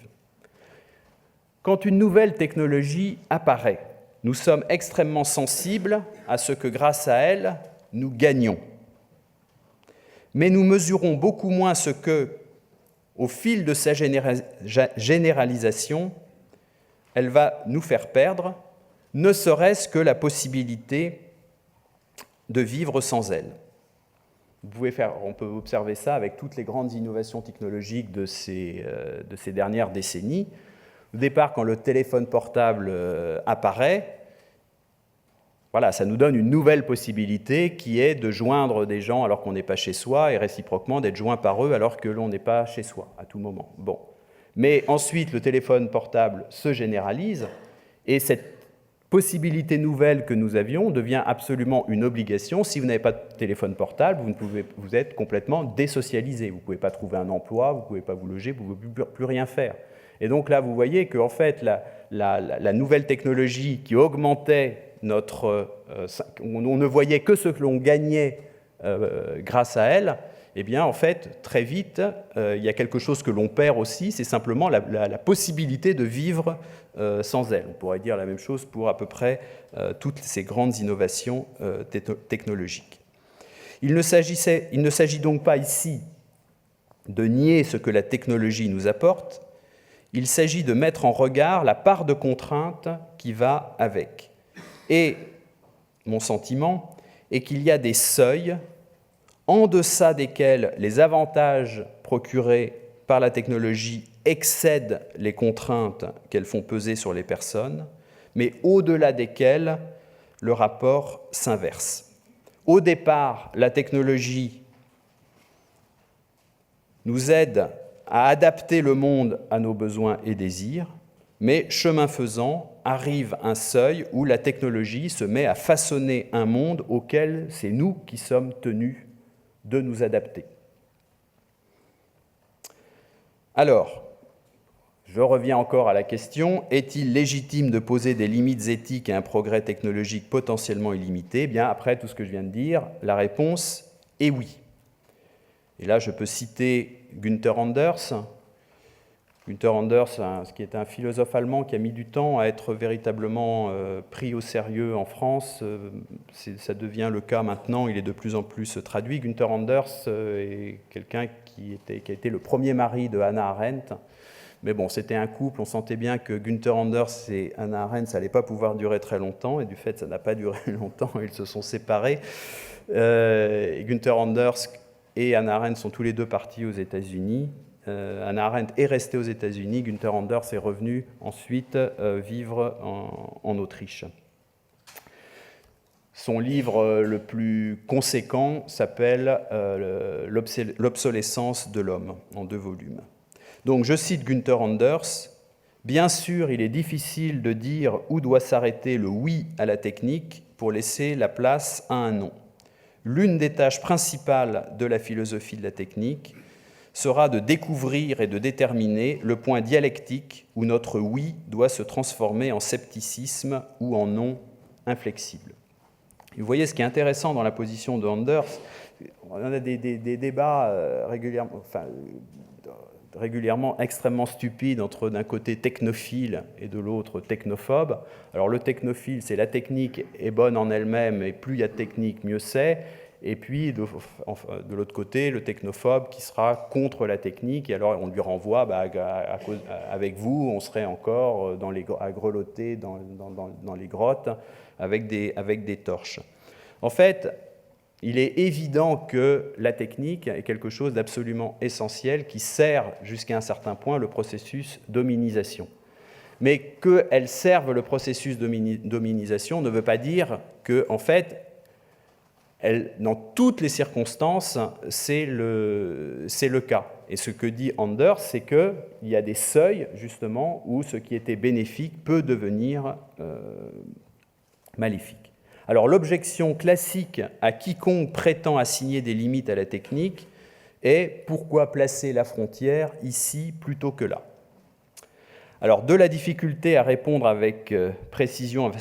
Quand une nouvelle technologie apparaît, nous sommes extrêmement sensibles à ce que, grâce à elle, nous gagnons. Mais nous mesurons beaucoup moins ce que, au fil de sa généralisation, elle va nous faire perdre, ne serait-ce que la possibilité de vivre sans elle. On peut observer ça avec toutes les grandes innovations technologiques de ces dernières décennies. Au départ, quand le téléphone portable apparaît, voilà, ça nous donne une nouvelle possibilité qui est de joindre des gens alors qu'on n'est pas chez soi et réciproquement d'être joint par eux alors que l'on n'est pas chez soi à tout moment. Bon. Mais ensuite, le téléphone portable se généralise et cette possibilité nouvelle que nous avions devient absolument une obligation. Si vous n'avez pas de téléphone portable, vous êtes complètement désocialisé. Vous ne pouvez pas trouver un emploi, vous ne pouvez pas vous loger, vous ne pouvez plus rien faire. Et donc là, vous voyez qu'en fait, la nouvelle technologie qui augmentait on ne voyait que ce que l'on gagnait grâce à elle, eh bien, en fait, très vite, il y a quelque chose que l'on perd aussi, c'est simplement la possibilité de vivre sans elle. On pourrait dire la même chose pour à peu près toutes ces grandes innovations technologiques. Il ne s'agit donc pas ici de nier ce que la technologie nous apporte, il s'agit de mettre en regard la part de contrainte qui va avec. Et mon sentiment est qu'il y a des seuils en deçà desquels les avantages procurés par la technologie excèdent les contraintes qu'elles font peser sur les personnes, mais au-delà desquels le rapport s'inverse. Au départ, la technologie nous aide à adapter le monde à nos besoins et désirs, mais chemin faisant, arrive un seuil où la technologie se met à façonner un monde auquel c'est nous qui sommes tenus de nous adapter. Alors, je reviens encore à la question, est-il légitime de poser des limites éthiques à un progrès technologique potentiellement illimité ? Eh bien, après tout ce que je viens de dire, la réponse est oui. Et là, je peux citer Günther Anders. Günther Anders, qui est un philosophe allemand qui a mis du temps à être véritablement pris au sérieux en France. Ça devient le cas maintenant, il est de plus en plus traduit. Günther Anders est quelqu'un qui a été le premier mari de Hannah Arendt. Mais bon, c'était un couple, on sentait bien que Günther Anders et Hannah Arendt, ça n'allait pas pouvoir durer très longtemps, et du fait, ça n'a pas duré longtemps, ils se sont séparés. Günther Anders et Hannah Arendt sont tous les deux partis aux États-Unis. Hannah Arendt est restée aux États-Unis, Günther Anders est revenu ensuite vivre en Autriche. Son livre le plus conséquent s'appelle « L'obsolescence de l'homme » en 2 volumes. Donc je cite Günther Anders, « Bien sûr, il est difficile de dire où doit s'arrêter le oui à la technique pour laisser la place à un non. L'une des tâches principales de la philosophie de la technique sera de découvrir et de déterminer le point dialectique où notre oui doit se transformer en scepticisme ou en non inflexible. » Vous voyez ce qui est intéressant dans la position de Anders, on a des débats régulièrement extrêmement stupides entre d'un côté technophile et de l'autre technophobe. Alors le technophile, c'est la technique est bonne en elle-même et plus il y a de technique, mieux c'est. et puis de l'autre côté, le technophobe qui sera contre la technique, et alors on lui renvoie, avec vous, on serait encore à grelotter dans les grottes avec des torches. En fait, il est évident que la technique est quelque chose d'absolument essentiel qui sert jusqu'à un certain point le processus d'hominisation. Mais qu'elle serve le processus d'hominisation ne veut pas dire que, en fait, dans toutes les circonstances, c'est le cas. Et ce que dit Anders, c'est qu'il y a des seuils, justement, où ce qui était bénéfique peut devenir maléfique. Alors, l'objection classique à quiconque prétend assigner des limites à la technique est « pourquoi placer la frontière ici plutôt que là ?» Alors, de la difficulté à répondre avec précision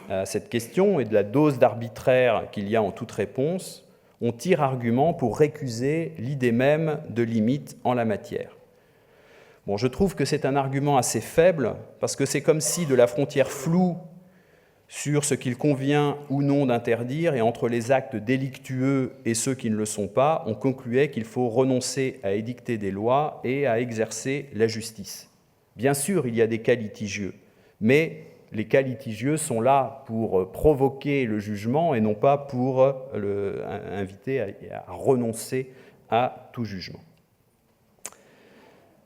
à cette question et de la dose d'arbitraire qu'il y a en toute réponse, on tire argument pour récuser l'idée même de limite en la matière. Bon, je trouve que c'est un argument assez faible, parce que c'est comme si de la frontière floue sur ce qu'il convient ou non d'interdire, et entre les actes délictueux et ceux qui ne le sont pas, on concluait qu'il faut renoncer à édicter des lois et à exercer la justice. Bien sûr, il y a des cas litigieux, mais les cas litigieux sont là pour provoquer le jugement et non pas pour inviter à renoncer à tout jugement.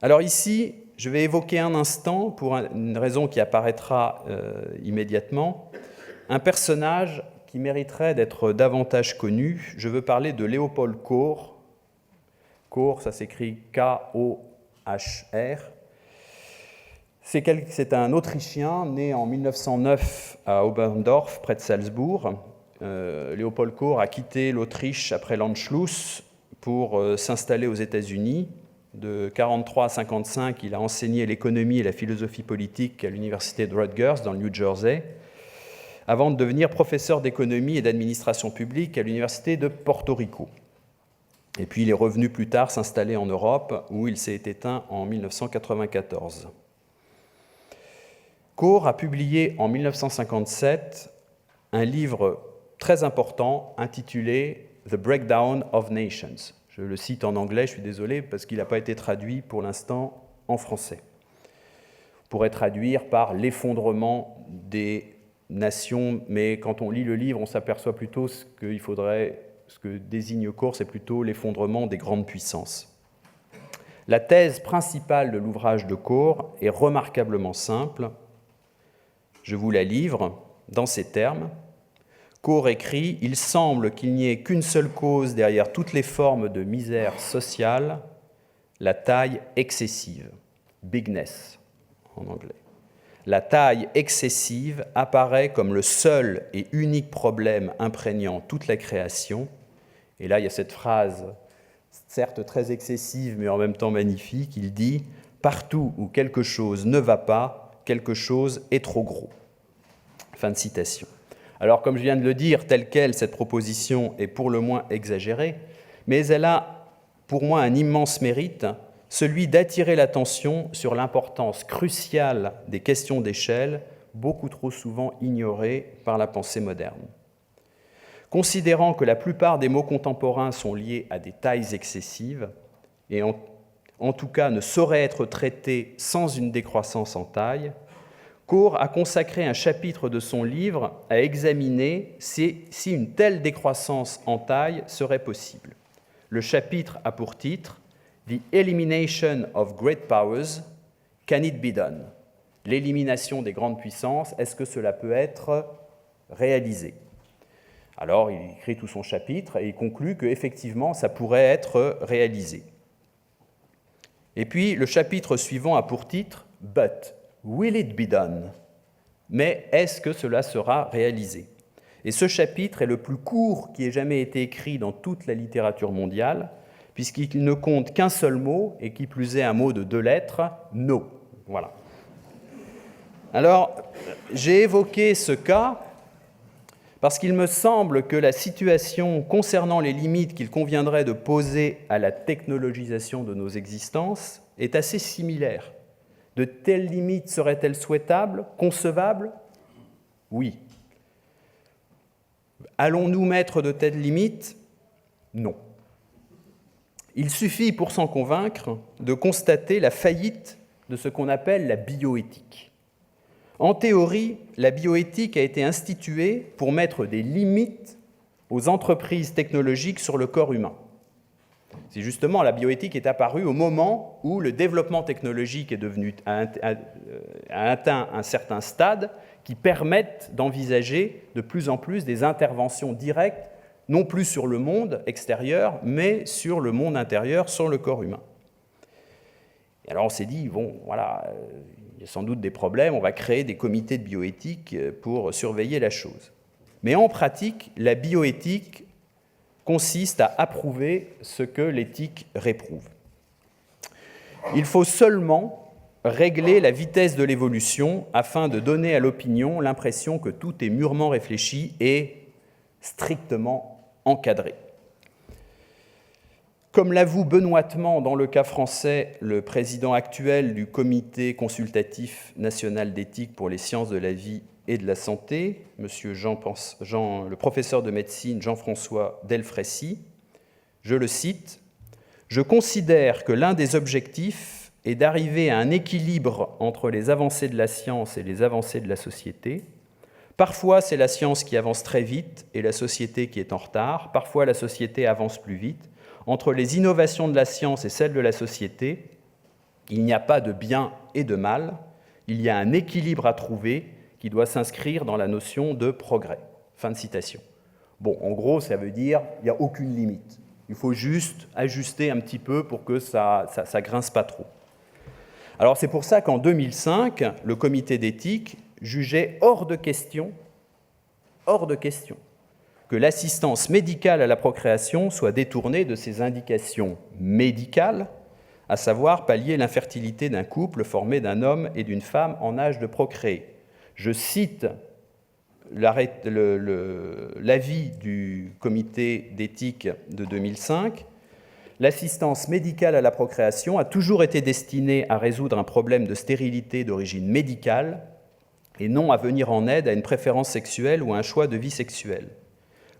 Alors ici, je vais évoquer un instant, pour une raison qui apparaîtra immédiatement, un personnage qui mériterait d'être davantage connu. Je veux parler de Leopold Kohr. Kohr, ça s'écrit K-O-H-R. C'est un Autrichien né en 1909 à Oberndorf, près de Salzbourg. Leopold Kohr a quitté l'Autriche après l'Anschluss pour s'installer aux États-Unis. De 1943 à 1955, il a enseigné l'économie et la philosophie politique à l'université de Rutgers, dans le New Jersey, avant de devenir professeur d'économie et d'administration publique à l'université de Porto Rico. Et puis il est revenu plus tard s'installer en Europe, où il s'est éteint en 1994. Kohr a publié en 1957 un livre très important intitulé « The Breakdown of Nations ». Je le cite en anglais, je suis désolé, parce qu'il n'a pas été traduit pour l'instant en français. On pourrait traduire par « l'effondrement des nations », mais quand on lit le livre, on s'aperçoit plutôt ce que désigne Kohr, c'est plutôt l'effondrement des grandes puissances. La thèse principale de l'ouvrage de Kohr est remarquablement simple. Je vous la livre dans ces termes. Kohr écrit « Il semble qu'il n'y ait qu'une seule cause derrière toutes les formes de misère sociale, la taille excessive, bigness en anglais. La taille excessive apparaît comme le seul et unique problème imprégnant toute la création. » Et là, il y a cette phrase, certes très excessive, mais en même temps magnifique. Il dit « Partout où quelque chose ne va pas, quelque chose est trop gros. » Fin de citation. Alors, comme je viens de le dire, telle quelle, cette proposition est pour le moins exagérée, mais elle a pour moi un immense mérite, celui d'attirer l'attention sur l'importance cruciale des questions d'échelle, beaucoup trop souvent ignorées par la pensée moderne. Considérant que la plupart des mots contemporains sont liés à des tailles excessives, et en tout cas ne sauraient être traités sans une décroissance en taille, Kohr a consacré un chapitre de son livre à examiner si une telle décroissance en taille serait possible. Le chapitre a pour titre « The Elimination of Great Powers, Can it be done ?» L'élimination des grandes puissances, est-ce que cela peut être réalisé? Alors, il écrit tout son chapitre et il conclut qu'effectivement, ça pourrait être réalisé. Et puis, le chapitre suivant a pour titre « But ». Will it be done? Mais est-ce que cela sera réalisé? Et ce chapitre est le plus court qui ait jamais été écrit dans toute la littérature mondiale, puisqu'il ne compte qu'un seul mot, et qui plus est un mot de 2 lettres, no. Voilà. Alors, j'ai évoqué ce cas parce qu'il me semble que la situation concernant les limites qu'il conviendrait de poser à la technologisation de nos existences est assez similaire. De telles limites seraient-elles souhaitables, concevables? Oui. Allons-nous mettre de telles limites? Non. Il suffit pour s'en convaincre de constater la faillite de ce qu'on appelle la bioéthique. En théorie, la bioéthique a été instituée pour mettre des limites aux entreprises technologiques sur le corps humain. C'est justement la bioéthique est apparue au moment où le développement technologique a atteint un certain stade qui permettent d'envisager de plus en plus des interventions directes, non plus sur le monde extérieur, mais sur le monde intérieur, sur le corps humain. Et alors on s'est dit, bon, voilà, il y a sans doute des problèmes, on va créer des comités de bioéthique pour surveiller la chose. Mais en pratique, la bioéthique consiste à approuver ce que l'éthique réprouve. Il faut seulement régler la vitesse de l'évolution afin de donner à l'opinion l'impression que tout est mûrement réfléchi et strictement encadré. Comme l'avoue benoîtement dans le cas français le président actuel du Comité consultatif national d'éthique pour les sciences de la vie et de la santé, le professeur de médecine Jean-François Delfraissy, je le cite, « Je considère que l'un des objectifs est d'arriver à un équilibre entre les avancées de la science et les avancées de la société. Parfois, c'est la science qui avance très vite et la société qui est en retard. Parfois, la société avance plus vite. Entre les innovations de la science et celles de la société, il n'y a pas de bien et de mal. Il y a un équilibre à trouver qui doit s'inscrire dans la notion de progrès. » Fin de citation. Bon, en gros, ça veut dire qu'il n'y a aucune limite. Il faut juste ajuster un petit peu pour que ça grince pas trop. Alors c'est pour ça qu'en 2005, le comité d'éthique jugeait hors de question que l'assistance médicale à la procréation soit détournée de ses indications médicales, à savoir pallier l'infertilité d'un couple formé d'un homme et d'une femme en âge de procréer. Je cite l'avis du comité d'éthique de 2005. L'assistance médicale à la procréation a toujours été destinée à résoudre un problème de stérilité d'origine médicale et non à venir en aide à une préférence sexuelle ou à un choix de vie sexuelle.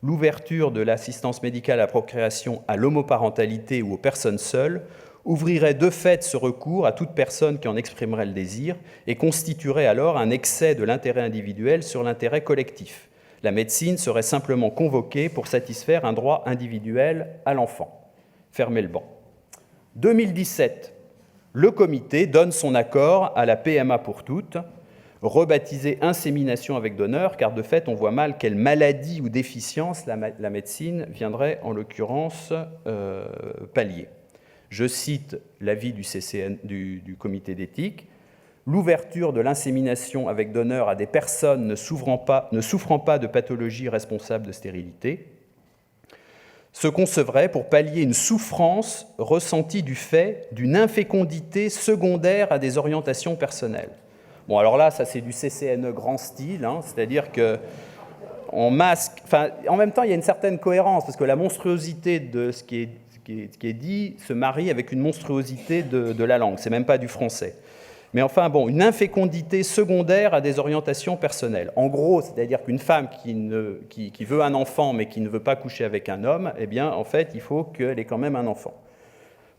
L'ouverture de l'assistance médicale à la procréation à l'homoparentalité ou aux personnes seules ouvrirait de fait ce recours à toute personne qui en exprimerait le désir et constituerait alors un excès de l'intérêt individuel sur l'intérêt collectif. La médecine serait simplement convoquée pour satisfaire un droit individuel à l'enfant. Fermez le banc. 2017, le comité donne son accord à la PMA pour toutes, rebaptisée insémination avec donneur, car de fait, on voit mal quelle maladie ou déficience la médecine viendrait en l'occurrence pallier. Je cite l'avis du comité d'éthique. L'ouverture de l'insémination avec donneur à des personnes ne souffrant pas de pathologie responsable de stérilité se concevrait pour pallier une souffrance ressentie du fait d'une infécondité secondaire à des orientations personnelles. Bon, alors là, ça c'est du CCNE grand style, hein, c'est-à-dire que on masque. Enfin, en même temps, il y a une certaine cohérence parce que la monstruosité de ce qui est dit se marie avec une monstruosité de la langue. C'est même pas du français. Mais enfin, bon, une infécondité secondaire à des orientations personnelles. En gros, c'est-à-dire qu'une femme qui veut un enfant mais qui ne veut pas coucher avec un homme, eh bien, en fait, il faut qu'elle ait quand même un enfant.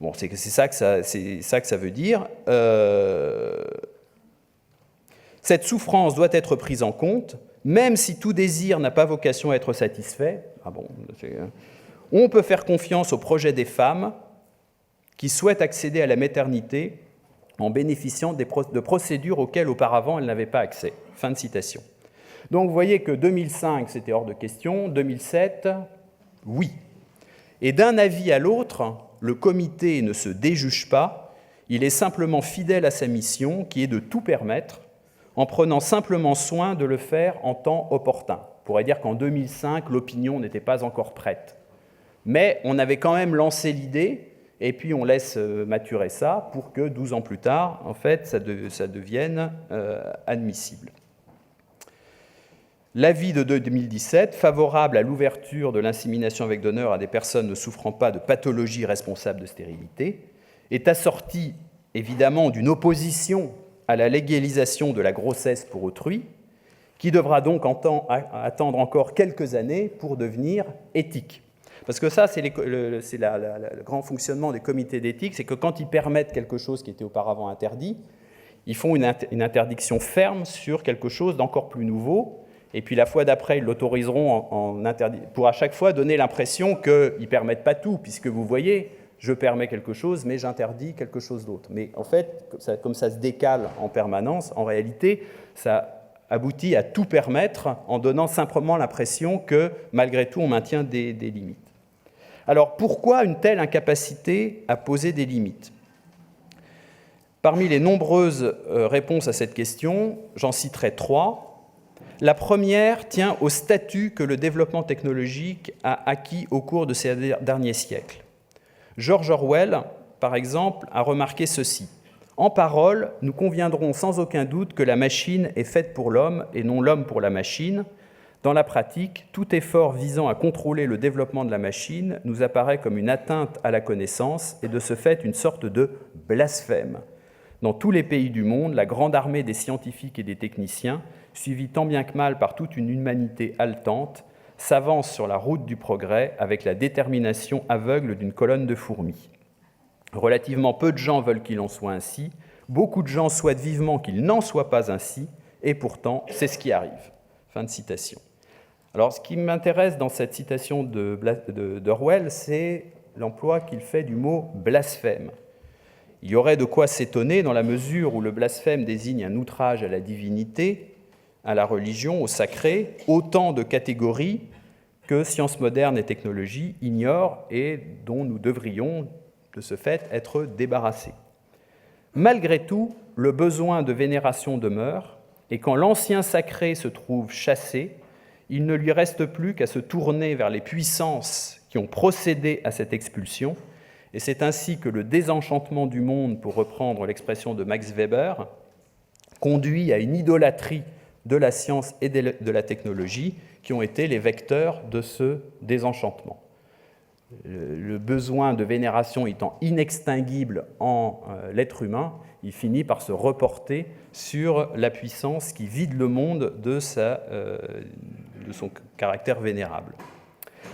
Bon, c'est ça que ça veut dire. Cette souffrance doit être prise en compte, même si tout désir n'a pas vocation à être satisfait. On peut faire confiance au projet des femmes qui souhaitent accéder à la maternité en bénéficiant de procédures auxquelles auparavant elles n'avaient pas accès. Fin de citation. Donc vous voyez que 2005, c'était hors de question, 2007, oui. Et d'un avis à l'autre, le comité ne se déjuge pas, il est simplement fidèle à sa mission, qui est de tout permettre, en prenant simplement soin de le faire en temps opportun. On pourrait dire qu'en 2005, l'opinion n'était pas encore prête. Mais on avait quand même lancé l'idée, et puis on laisse maturer ça pour que 12 ans plus tard, en fait, ça devienne admissible. L'avis de 2017, favorable à l'ouverture de l'insémination avec donneur à des personnes ne souffrant pas de pathologie responsable de stérilité, est assorti évidemment d'une opposition à la légalisation de la grossesse pour autrui, qui devra donc attendre encore quelques années pour devenir éthique. Parce que ça, c'est le grand fonctionnement des comités d'éthique, c'est que quand ils permettent quelque chose qui était auparavant interdit, ils font une interdiction ferme sur quelque chose d'encore plus nouveau, et puis la fois d'après, ils l'autoriseront pour à chaque fois donner l'impression qu'ils ne permettent pas tout, puisque vous voyez, je permets quelque chose, mais j'interdis quelque chose d'autre. Mais en fait, comme ça se décale en permanence, en réalité, ça aboutit à tout permettre en donnant simplement l'impression que, malgré tout, on maintient des limites. Alors, pourquoi une telle incapacité à poser des limites ? Parmi les nombreuses réponses à cette question, j'en citerai 3. La première tient au statut que le développement technologique a acquis au cours de ces derniers siècles. George Orwell, par exemple, a remarqué ceci. En parole, nous conviendrons sans aucun doute que la machine est faite pour l'homme et non l'homme pour la machine. Dans la pratique, tout effort visant à contrôler le développement de la machine nous apparaît comme une atteinte à la connaissance et de ce fait une sorte de blasphème. Dans tous les pays du monde, la grande armée des scientifiques et des techniciens, suivie tant bien que mal par toute une humanité haletante, s'avance sur la route du progrès avec la détermination aveugle d'une colonne de fourmis. Relativement peu de gens veulent qu'il en soit ainsi, beaucoup de gens souhaitent vivement qu'il n'en soit pas ainsi, et pourtant, c'est ce qui arrive. » Fin de citation. Alors, ce qui m'intéresse dans cette citation d'Orwell, c'est l'emploi qu'il fait du mot « blasphème ». Il y aurait de quoi s'étonner dans la mesure où le blasphème désigne un outrage à la divinité, à la religion, au sacré, autant de catégories que sciences modernes et technologies ignorent et dont nous devrions, de ce fait, être débarrassés. Malgré tout, le besoin de vénération demeure, et quand l'ancien sacré se trouve chassé, il ne lui reste plus qu'à se tourner vers les puissances qui ont procédé à cette expulsion, et c'est ainsi que le désenchantement du monde, pour reprendre l'expression de Max Weber, conduit à une idolâtrie de la science et de la technologie qui ont été les vecteurs de ce désenchantement. Le besoin de vénération étant inextinguible en l'être humain, il finit par se reporter sur la puissance qui vide le monde de son caractère vénérable.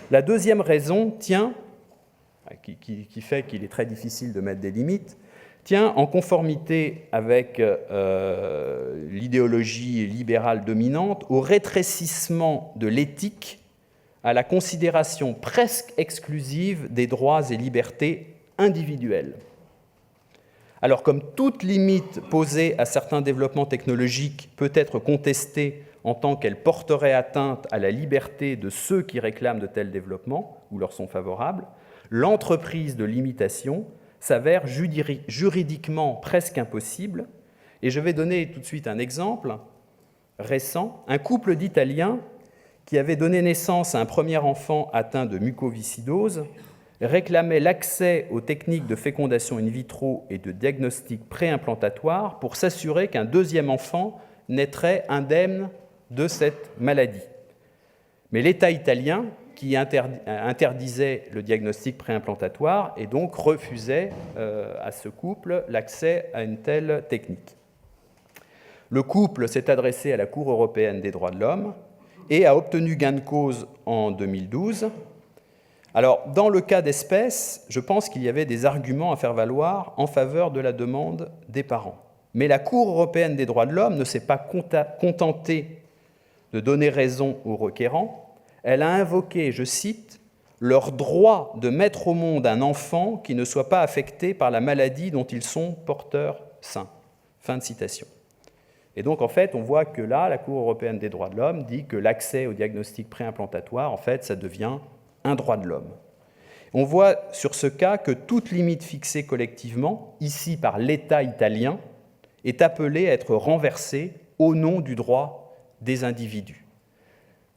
La deuxième raison tient, qui fait qu'il est très difficile de mettre des limites, tient en conformité avec l'idéologie libérale dominante au rétrécissement de l'éthique à la considération presque exclusive des droits et libertés individuels. Alors, comme toute limite posée à certains développements technologiques peut être contestée en tant qu'elle porterait atteinte à la liberté de ceux qui réclament de tels développements ou leur sont favorables, l'entreprise de limitation s'avère juridiquement presque impossible. Et je vais donner tout de suite un exemple récent. Un couple d'Italiens qui avait donné naissance à un premier enfant atteint de mucoviscidose réclamait l'accès aux techniques de fécondation in vitro et de diagnostic préimplantatoire pour s'assurer qu'un deuxième enfant naîtrait indemne de cette maladie. Mais l'État italien, qui interdisait le diagnostic préimplantatoire et donc refusait à ce couple l'accès à une telle technique. Le couple s'est adressé à la Cour européenne des droits de l'homme et a obtenu gain de cause en 2012. Alors, dans le cas d'espèce, je pense qu'il y avait des arguments à faire valoir en faveur de la demande des parents. Mais la Cour européenne des droits de l'homme ne s'est pas contentée de donner raison aux requérants. Elle a invoqué, je cite, « leur droit de mettre au monde un enfant qui ne soit pas affecté par la maladie dont ils sont porteurs sains ». Fin de citation. Et donc, en fait, on voit que là, la Cour européenne des droits de l'homme dit que l'accès au diagnostic préimplantatoire, en fait, ça devient un droit de l'homme. On voit sur ce cas que toute limite fixée collectivement, ici par l'État italien, est appelée à être renversée au nom du droit des individus.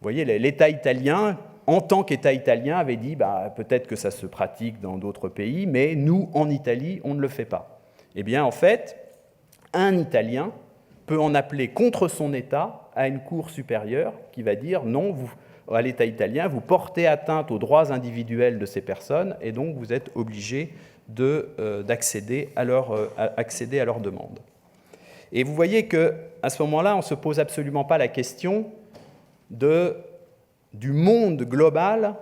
Vous voyez, l'État italien, en tant qu'État italien, avait dit peut-être que ça se pratique dans d'autres pays, mais nous, en Italie, on ne le fait pas. Eh bien, en fait, un Italien peut en appeler contre son État à une cour supérieure qui va dire non, à l'État italien, vous portez atteinte aux droits individuels de ces personnes et donc vous êtes obligé d'accéder à leur demande. Et vous voyez qu'à ce moment-là, on ne se pose absolument pas la question du monde global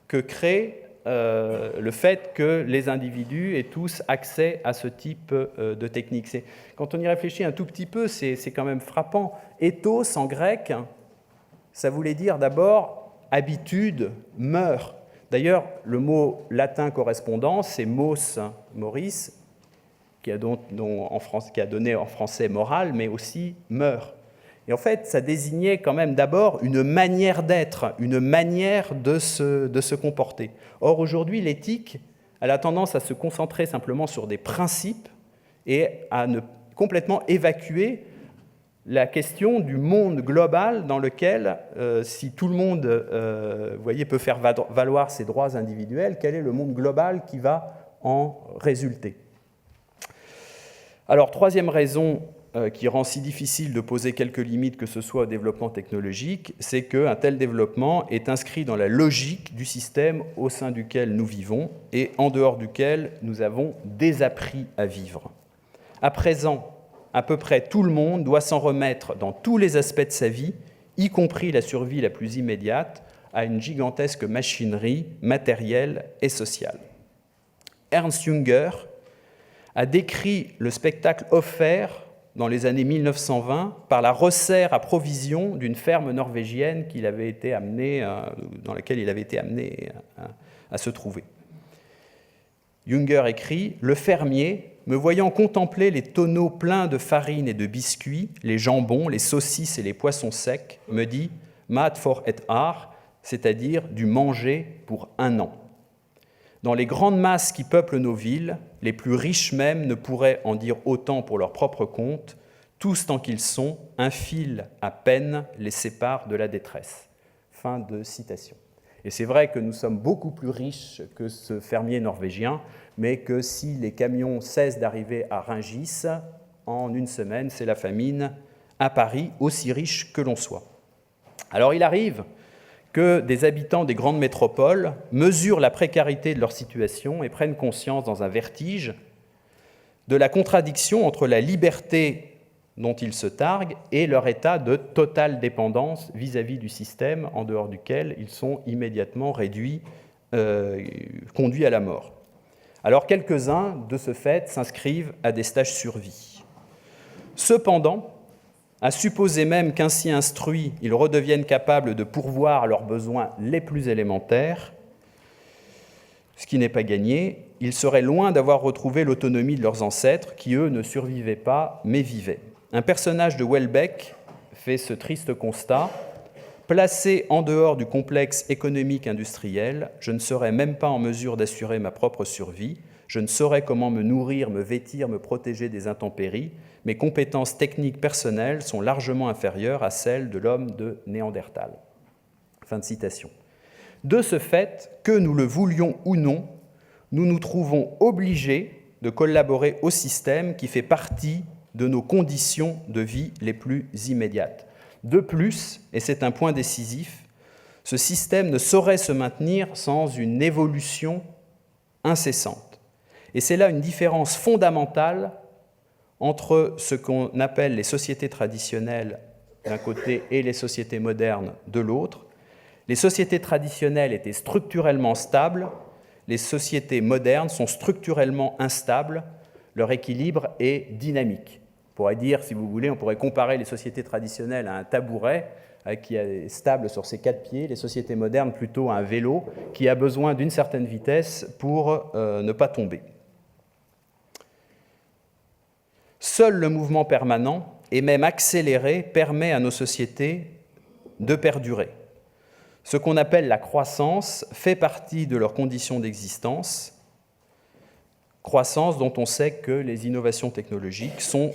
que crée le fait que les individus aient tous accès à ce type de technique. Quand on y réfléchit un tout petit peu, c'est quand même frappant. Ethos, en grec, ça voulait dire d'abord habitude, mœurs. D'ailleurs, le mot latin correspondant, c'est mos, Maurice, qui a donné en français morale, mais aussi mœurs. Et en fait, ça désignait quand même d'abord une manière d'être, une manière de se comporter. Or, aujourd'hui, l'éthique, elle a tendance à se concentrer simplement sur des principes et à ne complètement évacuer la question du monde global dans lequel, si tout le monde vous voyez, peut faire valoir ses droits individuels, quel est le monde global qui va en résulter. Alors, troisième raison qui rend si difficile de poser quelques limites que ce soit au développement technologique, c'est qu'un tel développement est inscrit dans la logique du système au sein duquel nous vivons et en dehors duquel nous avons désappris à vivre. À présent, à peu près tout le monde doit s'en remettre dans tous les aspects de sa vie, y compris la survie la plus immédiate, à une gigantesque machinerie matérielle et sociale. Ernst Jünger a décrit le spectacle offert dans les années 1920 par la resserre à provisions d'une ferme norvégienne dans laquelle il avait été amené à se trouver. Jünger écrit « Le fermier, me voyant contempler les tonneaux pleins de farine et de biscuits, les jambons, les saucisses et les poissons secs, me dit « Mat for et ar », c'est-à-dire du manger pour un an. Dans les grandes masses qui peuplent nos villes, les plus riches même ne pourraient en dire autant pour leur propre compte, tous tant qu'ils sont, un fil à peine les sépare de la détresse. Fin de citation. Et c'est vrai que nous sommes beaucoup plus riches que ce fermier norvégien, mais que si les camions cessent d'arriver à Rungis, en une semaine, c'est la famine à Paris, aussi riche que l'on soit. Alors il arrive que des habitants des grandes métropoles mesurent la précarité de leur situation et prennent conscience dans un vertige de la contradiction entre la liberté dont ils se targuent et leur état de totale dépendance vis-à-vis du système en dehors duquel ils sont immédiatement conduits à la mort. Alors quelques-uns, de ce fait, s'inscrivent à des stages survie. Cependant, à supposer même qu'ainsi instruits, ils redeviennent capables de pourvoir leurs besoins les plus élémentaires, ce qui n'est pas gagné, ils seraient loin d'avoir retrouvé l'autonomie de leurs ancêtres, qui, eux, ne survivaient pas, mais vivaient. Un personnage de Houellebecq fait ce triste constat. Placé en dehors du complexe économique industriel, je ne serais même pas en mesure d'assurer ma propre survie, je ne saurais comment me nourrir, me vêtir, me protéger des intempéries, mes compétences techniques personnelles sont largement inférieures à celles de l'homme de Néandertal. Fin de citation. De ce fait, que nous le voulions ou non, nous nous trouvons obligés de collaborer au système qui fait partie de nos conditions de vie les plus immédiates. De plus, et c'est un point décisif, ce système ne saurait se maintenir sans une évolution incessante. Et c'est là une différence fondamentale entre ce qu'on appelle les sociétés traditionnelles d'un côté et les sociétés modernes de l'autre. Les sociétés traditionnelles étaient structurellement stables, les sociétés modernes sont structurellement instables, leur équilibre est dynamique. On pourrait dire, si vous voulez, on pourrait comparer les sociétés traditionnelles à un tabouret qui est stable sur ses 4 pieds, les sociétés modernes plutôt à un vélo qui a besoin d'une certaine vitesse pour ne pas tomber. Seul le mouvement permanent, et même accéléré, permet à nos sociétés de perdurer. Ce qu'on appelle la croissance fait partie de leurs conditions d'existence, croissance dont on sait que les innovations technologiques sont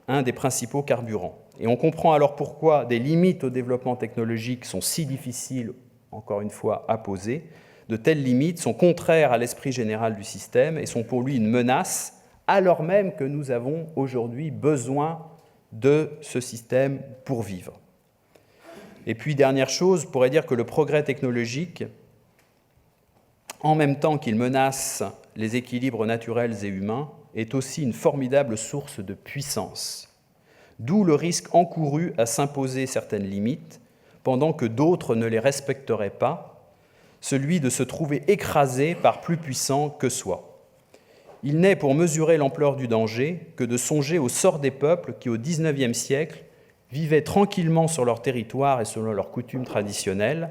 un des principaux carburants. Et on comprend alors pourquoi des limites au développement technologique sont si difficiles, encore une fois, à poser. De telles limites sont contraires à l'esprit général du système et sont pour lui une menace, alors même que nous avons aujourd'hui besoin de ce système pour vivre. Et puis, dernière chose, on pourrait dire que le progrès technologique, en même temps qu'il menace les équilibres naturels et humains, est aussi une formidable source de puissance. d'où le risque encouru à s'imposer certaines limites, pendant que d'autres ne les respecteraient pas, celui de se trouver écrasé par plus puissant que soi. Il n'est pour mesurer l'ampleur du danger que de songer au sort des peuples qui, au XIXe siècle, vivaient tranquillement sur leur territoire et selon leurs coutumes traditionnelles,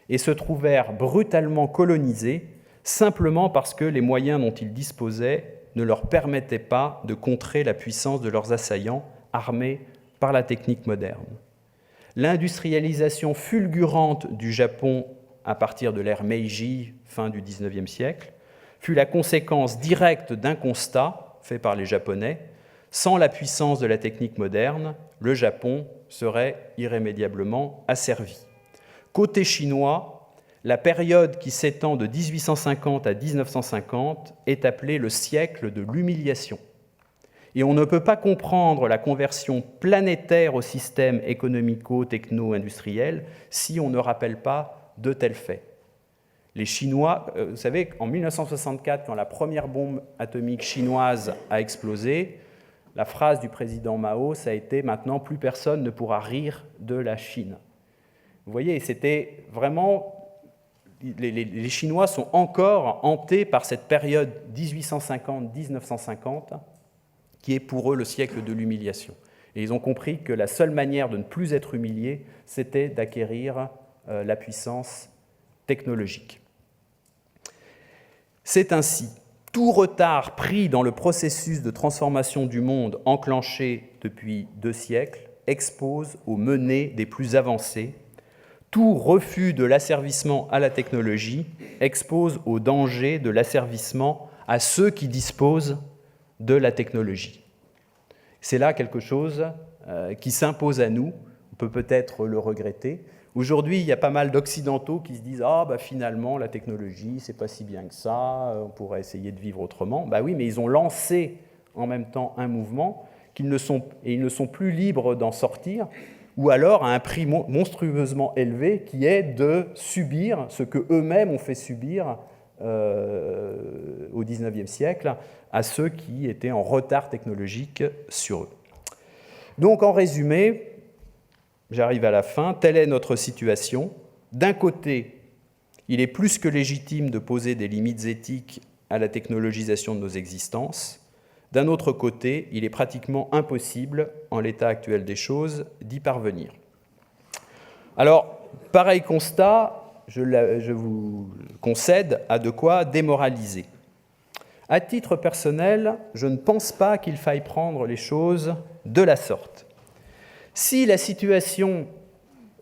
et se trouvèrent brutalement colonisés simplement parce que les moyens dont ils disposaient ne leur permettaient pas de contrer la puissance de leurs assaillants armés par la technique moderne. L'industrialisation fulgurante du Japon à partir de l'ère Meiji, fin du XIXe siècle, fut la conséquence directe d'un constat fait par les Japonais. Sans la puissance de la technique moderne, le Japon serait irrémédiablement asservi. Côté chinois, la période qui s'étend de 1850 à 1950 est appelée le siècle de l'humiliation. Et on ne peut pas comprendre la conversion planétaire au système économico-techno-industriel si on ne rappelle pas de tels faits. Les Chinois, vous savez, en 1964, quand la première bombe atomique chinoise a explosé, la phrase du président Mao, ça a été « Maintenant, plus personne ne pourra rire de la Chine ». Vous voyez, c'était vraiment... Les Chinois sont encore hantés par cette période 1850-1950, qui est pour eux le siècle de l'humiliation. Et ils ont compris que la seule manière de ne plus être humiliés, c'était d'acquérir la puissance technologique. C'est ainsi, tout retard pris dans le processus de transformation du monde enclenché depuis 2 siècles expose aux menées des plus avancés. Tout refus de l'asservissement à la technologie expose au danger de l'asservissement à ceux qui disposent de la technologie. C'est là quelque chose qui s'impose à nous. On peut peut-être le regretter. Aujourd'hui, il y a pas mal d'Occidentaux qui se disent « Ah, bah, finalement, la technologie, c'est pas si bien que ça, on pourrait essayer de vivre autrement. » Bah oui, mais ils ont lancé en même temps un mouvement et ils ne sont plus libres d'en sortir, ou alors à un prix monstrueusement élevé qui est de subir ce qu'eux-mêmes ont fait subir au XIXe siècle à ceux qui étaient en retard technologique sur eux. Donc, en résumé, j'arrive à la fin, telle est notre situation. D'un côté, il est plus que légitime de poser des limites éthiques à la technologisation de nos existences. D'un autre côté, il est pratiquement impossible, en l'état actuel des choses, d'y parvenir. Alors, pareil constat, je vous concède, a de quoi démoraliser. À titre personnel, je ne pense pas qu'il faille prendre les choses de la sorte. Si la situation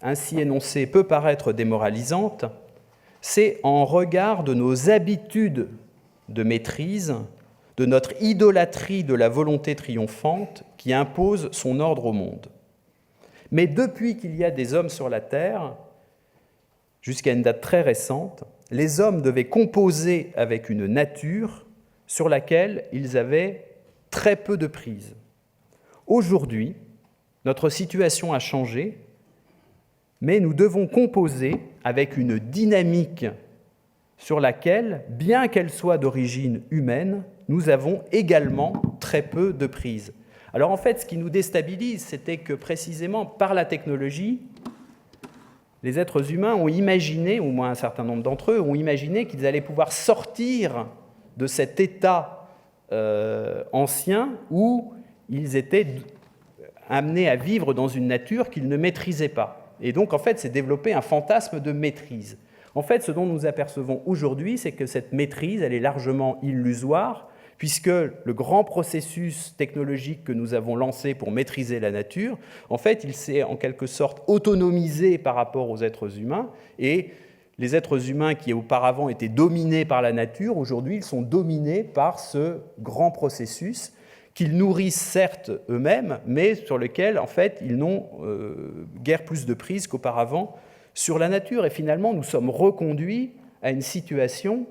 ainsi énoncée peut paraître démoralisante, c'est en regard de nos habitudes de maîtrise, de notre idolâtrie de la volonté triomphante qui impose son ordre au monde. Mais depuis qu'il y a des hommes sur la Terre, jusqu'à une date très récente, les hommes devaient composer avec une nature sur laquelle ils avaient très peu de prise. Aujourd'hui, notre situation a changé, mais nous devons composer avec une dynamique sur laquelle, bien qu'elle soit d'origine humaine, nous avons également très peu de prise. Alors en fait, ce qui nous déstabilise, c'était que précisément par la technologie, les êtres humains ont imaginé, au moins un certain nombre d'entre eux, ont imaginé qu'ils allaient pouvoir sortir de cet état ancien où ils étaient amenés à vivre dans une nature qu'ils ne maîtrisaient pas. Et donc, en fait, c'est développer un fantasme de maîtrise. En fait, ce dont nous apercevons aujourd'hui, c'est que cette maîtrise, elle est largement illusoire, puisque le grand processus technologique que nous avons lancé pour maîtriser la nature, en fait, il s'est en quelque sorte autonomisé par rapport aux êtres humains, et les êtres humains qui auparavant étaient dominés par la nature, aujourd'hui, ils sont dominés par ce grand processus qu'ils nourrissent certes eux-mêmes, mais sur lequel, en fait, ils n'ont guère plus de prise qu'auparavant sur la nature. Et finalement, nous sommes reconduits à une situation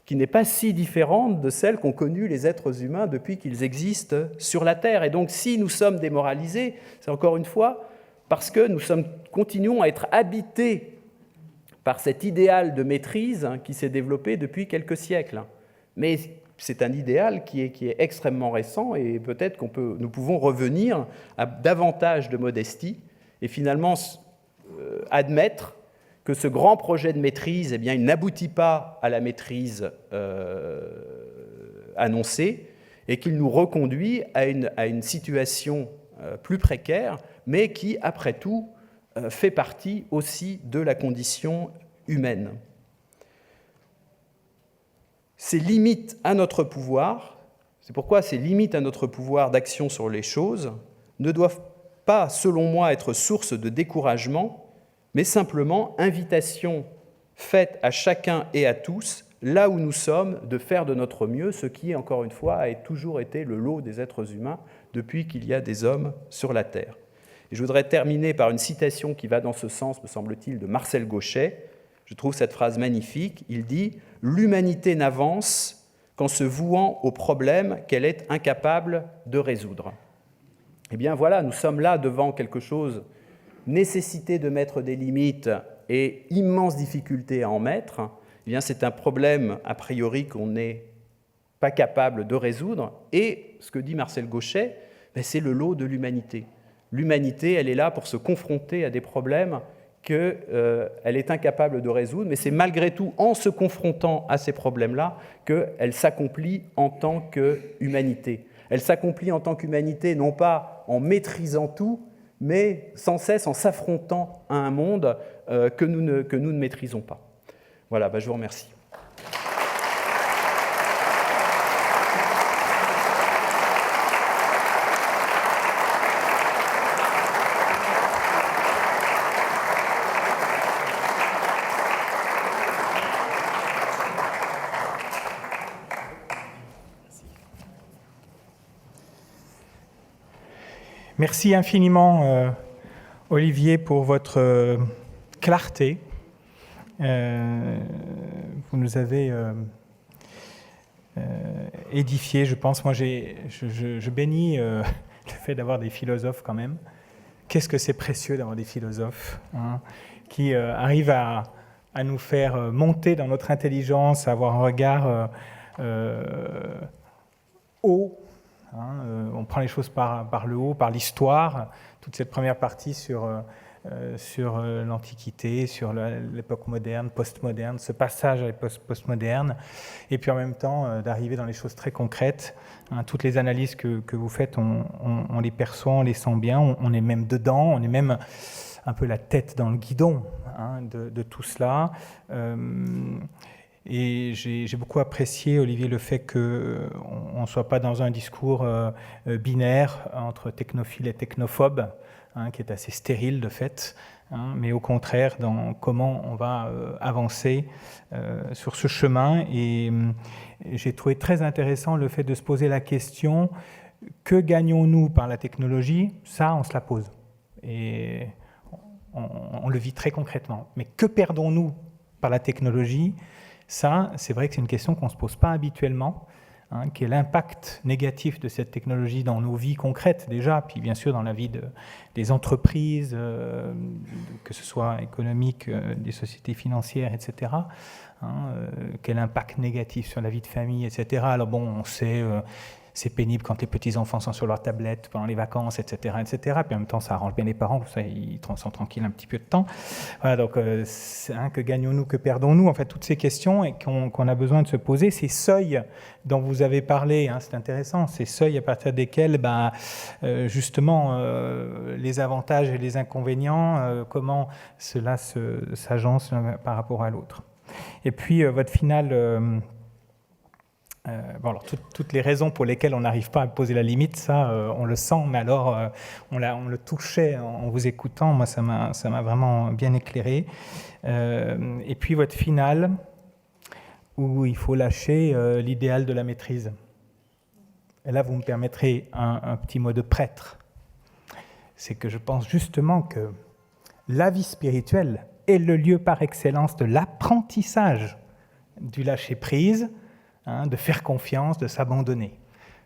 qui n'est pas si différente de celle qu'ont connue les êtres humains depuis qu'ils existent sur la Terre. Et donc, si nous sommes démoralisés, c'est encore une fois parce que nous continuons à être habités par cet idéal de maîtrise qui s'est développé depuis quelques siècles. Mais c'est un idéal qui est extrêmement récent et peut-être nous pouvons revenir à davantage de modestie et finalement admettre que ce grand projet de maîtrise, eh bien, il n'aboutit pas à la maîtrise annoncée et qu'il nous reconduit à une situation plus précaire, mais qui, après tout, fait partie aussi de la condition humaine. Ces limites à notre pouvoir, c'est pourquoi ces limites à notre pouvoir d'action sur les choses ne doivent pas, selon moi, être source de découragement, mais simplement invitation faite à chacun et à tous, là où nous sommes, de faire de notre mieux, ce qui, encore une fois, a toujours été le lot des êtres humains depuis qu'il y a des hommes sur la Terre. Et je voudrais terminer par une citation qui va dans ce sens, me semble-t-il, de Marcel Gauchet. Je trouve cette phrase magnifique. Il dit « L'humanité n'avance qu'en se vouant aux problèmes qu'elle est incapable de résoudre. » Eh bien voilà, nous sommes là devant quelque chose, nécessité de mettre des limites et immense difficulté à en mettre. Eh bien c'est un problème, a priori, qu'on n'est pas capable de résoudre. Et ce que dit Marcel Gauchet, c'est le lot de l'humanité. L'humanité, elle est là pour se confronter à des problèmes qu'elle est incapable de résoudre, mais c'est malgré tout en se confrontant à ces problèmes-là qu'elle s'accomplit en tant qu'humanité. Elle s'accomplit en tant qu'humanité, non pas en maîtrisant tout, mais sans cesse en s'affrontant à un monde que nous ne maîtrisons pas. Voilà, je vous remercie. Merci infiniment, Olivier, pour votre clarté. Vous nous avez édifié, je pense. Moi, je bénis le fait d'avoir des philosophes quand même. Qu'est-ce que c'est précieux d'avoir des philosophes qui arrivent à nous faire monter dans notre intelligence, à avoir un regard haut. On prend les choses par le haut, par l'histoire, toute cette première partie sur l'Antiquité, sur l'époque moderne, postmoderne, ce passage à l'époque postmoderne, et puis en même temps d'arriver dans les choses très concrètes. Toutes les analyses que vous faites, on les perçoit, on les sent bien, on est même dedans, on est même un peu la tête dans le guidon de tout cela. Et j'ai beaucoup apprécié, Olivier, le fait qu'on ne soit pas dans un discours binaire entre technophile et technophobe, qui est assez stérile de fait, mais au contraire dans comment on va avancer sur ce chemin. Et j'ai trouvé très intéressant le fait de se poser la question « Que gagnons-nous par la technologie ?» Ça, on se la pose. Et on le vit très concrètement. Mais que perdons-nous par la technologie ? Ça, c'est vrai que c'est une question qu'on ne se pose pas habituellement, qui est l'impact négatif de cette technologie dans nos vies concrètes déjà, puis bien sûr dans la vie des entreprises, que ce soit économique, des sociétés financières, etc. Quel impact négatif sur la vie de famille, etc. Alors bon, on sait... c'est pénible quand les petits-enfants sont sur leur tablette pendant les vacances, etc., etc. Puis en même temps, ça arrange bien les parents, ça, ils sont tranquilles un petit peu de temps. Voilà, donc, que gagnons-nous, que perdons-nous ? En fait, toutes ces questions qu'on a besoin de se poser, ces seuils dont vous avez parlé, c'est intéressant, ces seuils à partir desquels, justement, les avantages et les inconvénients, comment cela s'agence par rapport à l'autre. Et puis, votre finale... alors, toutes les raisons pour lesquelles on n'arrive pas à poser la limite, ça, on le sent, mais alors on le touchait en vous écoutant. Moi, ça m'a vraiment bien éclairé. Et puis votre finale, où il faut lâcher l'idéal de la maîtrise. Et là, vous me permettrez un petit mot de prêtre. C'est que je pense justement que la vie spirituelle est le lieu par excellence de l'apprentissage du lâcher-prise, de faire confiance, de s'abandonner.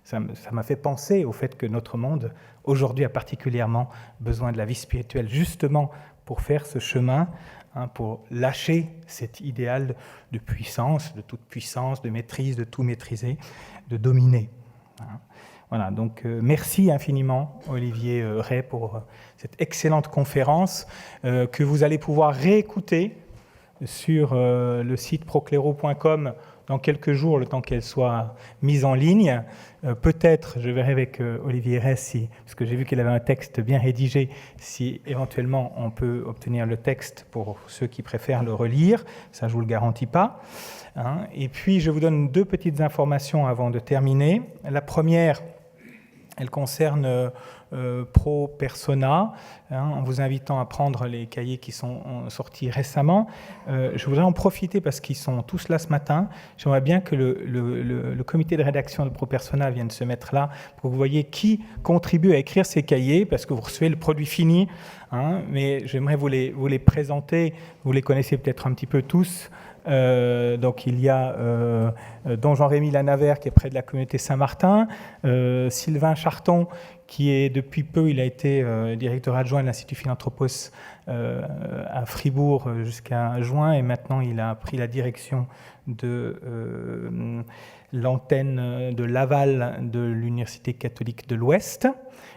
Ça m'a fait penser au fait que notre monde, aujourd'hui, a particulièrement besoin de la vie spirituelle, justement pour faire ce chemin pour lâcher cet idéal de puissance, de toute puissance, de maîtrise, de tout maîtriser, de dominer. Voilà, donc merci infiniment Olivier Rey pour cette excellente conférence que vous allez pouvoir réécouter sur le site proclero.com dans quelques jours, le temps qu'elle soit mise en ligne. Peut-être, je verrai avec Olivier Rey, parce que j'ai vu qu'il avait un texte bien rédigé, si éventuellement on peut obtenir le texte pour ceux qui préfèrent le relire. Ça, je ne vous le garantis pas. Et puis, je vous donne 2 petites informations avant de terminer. La première, elle concerne Pro Persona, en vous invitant à prendre les cahiers qui sont sortis récemment. Je voudrais en profiter parce qu'ils sont tous là ce matin. J'aimerais bien que le comité de rédaction de Pro Persona vienne se mettre là pour que vous voyez qui contribue à écrire ces cahiers, parce que vous recevez le produit fini, mais j'aimerais vous les présenter. Vous les connaissez peut-être un petit peu tous. Donc il y a don Jean-Rémy Lanavert qui est près de la communauté Saint-Martin, Sylvain Charton qui est depuis peu, il a été directeur adjoint de l'Institut Philanthropos à Fribourg jusqu'à juin, et maintenant il a pris la direction de l'antenne de Laval de l'Université catholique de l'Ouest.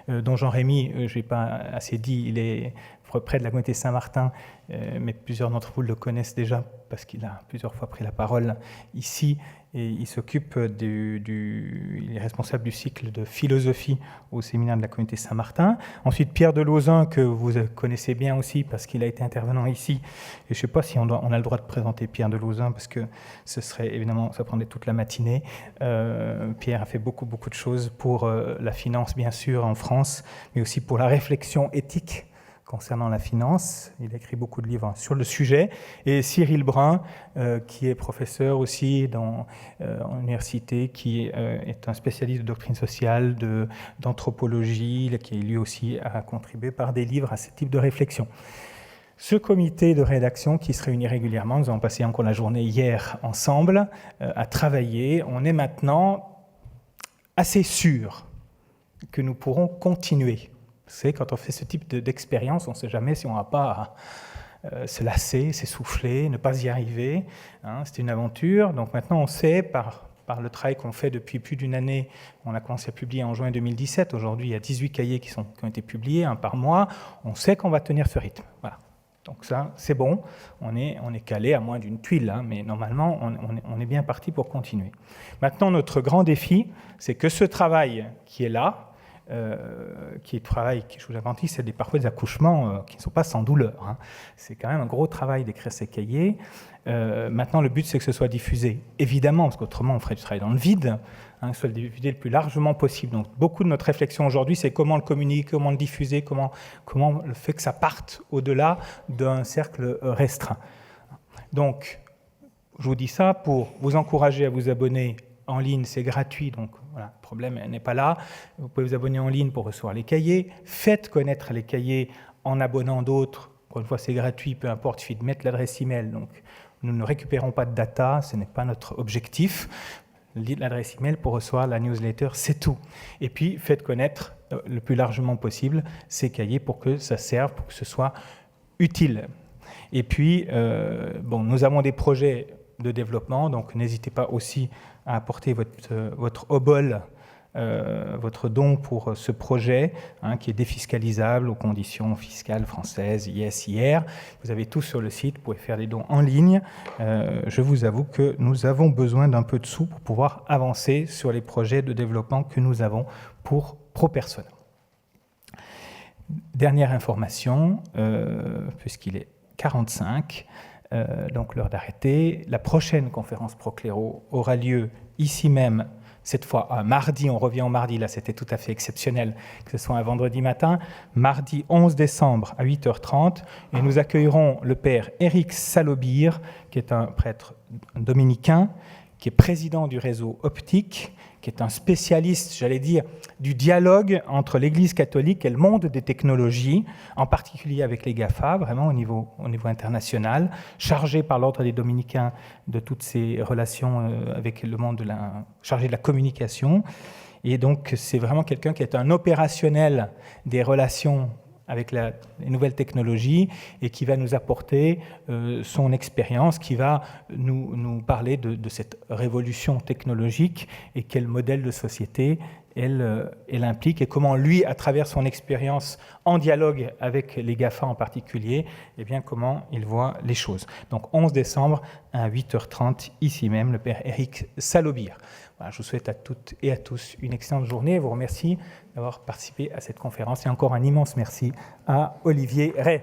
Dont Jean-Rémy, je n'ai pas assez dit, il est près de la communauté Saint-Martin, mais plusieurs d'entre vous le connaissent déjà parce qu'il a plusieurs fois pris la parole ici, et il s'occupe il est responsable du cycle de philosophie au séminaire de la communauté Saint-Martin. Ensuite, Pierre Delozin, que vous connaissez bien aussi parce qu'il a été intervenant ici, et je ne sais pas si on a le droit de présenter Pierre Delozin parce que ce serait évidemment, ça prendrait toute la matinée. Pierre a fait beaucoup de choses pour la finance, bien sûr, en France, mais aussi pour la réflexion éthique concernant la finance. Il a écrit beaucoup de livres sur le sujet. Et Cyril Brun, qui est professeur aussi en université, qui est un spécialiste de doctrine sociale, d'anthropologie, qui lui aussi a contribué par des livres à ce type de réflexion. Ce comité de rédaction qui se réunit régulièrement, nous avons passé encore la journée hier ensemble à travailler. On est maintenant assez sûr que nous pourrons continuer. Vous savez, quand on fait ce type d'expérience, on ne sait jamais si on ne va pas se lasser, s'essouffler, ne pas y arriver. C'est une aventure. Donc maintenant, on sait, par le travail qu'on fait depuis plus d'une année, on a commencé à publier en juin 2017. Aujourd'hui, il y a 18 cahiers qui ont été publiés, un par mois. On sait qu'on va tenir ce rythme. Voilà. Donc ça, c'est bon. On est calé à moins d'une tuile, mais normalement, on est bien parti pour continuer. Maintenant, notre grand défi, c'est que ce travail qui est là, qui est travail, je vous garantis, c'est parfois des accouchements qui ne sont pas sans douleur. C'est quand même un gros travail d'écrire ces cahiers. Maintenant, le but, c'est que ce soit diffusé, évidemment, parce qu'autrement, on ferait du travail dans le vide, que ce soit diffusé le plus largement possible. Donc, beaucoup de notre réflexion aujourd'hui, c'est comment le communiquer, comment le diffuser, comment le fait que ça parte au-delà d'un cercle restreint. Donc, je vous dis ça pour vous encourager à vous abonner en ligne, c'est gratuit, donc voilà, le problème n'est pas là. Vous pouvez vous abonner en ligne pour recevoir les cahiers. Faites connaître les cahiers en abonnant d'autres. Encore une fois, c'est gratuit, peu importe, il suffit de mettre l'adresse email. Donc, nous ne récupérons pas de data, ce n'est pas notre objectif. L'adresse email pour recevoir la newsletter, c'est tout. Et puis, faites connaître le plus largement possible ces cahiers pour que ça serve, pour que ce soit utile. Et puis, nous avons des projets de développement, donc n'hésitez pas aussi à apporter votre obol, votre don pour ce projet qui est défiscalisable aux conditions fiscales françaises, IS, IR. Vous avez tout sur le site, vous pouvez faire des dons en ligne. Je vous avoue que nous avons besoin d'un peu de sous pour pouvoir avancer sur les projets de développement que nous avons pour Pro Persona. Dernière information, puisqu'il est 45, donc l'heure d'arrêter. La prochaine conférence Procléro aura lieu ici même, cette fois un mardi, on revient au mardi, là c'était tout à fait exceptionnel que ce soit un vendredi matin, mardi 11 décembre à 8h30, et nous accueillerons le père Éric Salobir, qui est un prêtre dominicain, qui est président du réseau optique, qui est un spécialiste, j'allais dire, du dialogue entre l'Église catholique et le monde des technologies, en particulier avec les GAFA, vraiment au niveau international, chargé par l'ordre des Dominicains de toutes ces relations avec le monde, chargé de la communication. Et donc, c'est vraiment quelqu'un qui est un opérationnel des relations avec les nouvelles technologies et qui va nous apporter son expérience, qui va nous parler de cette révolution technologique et quel modèle de société elle implique et comment lui, à travers son expérience en dialogue avec les GAFA en particulier, eh bien, comment il voit les choses. Donc 11 décembre à 8h30, ici même, le père Éric Salobir. Voilà, je vous souhaite à toutes et à tous une excellente journée. Je vous remercie d'avoir participé à cette conférence et encore un immense merci à Olivier Ray.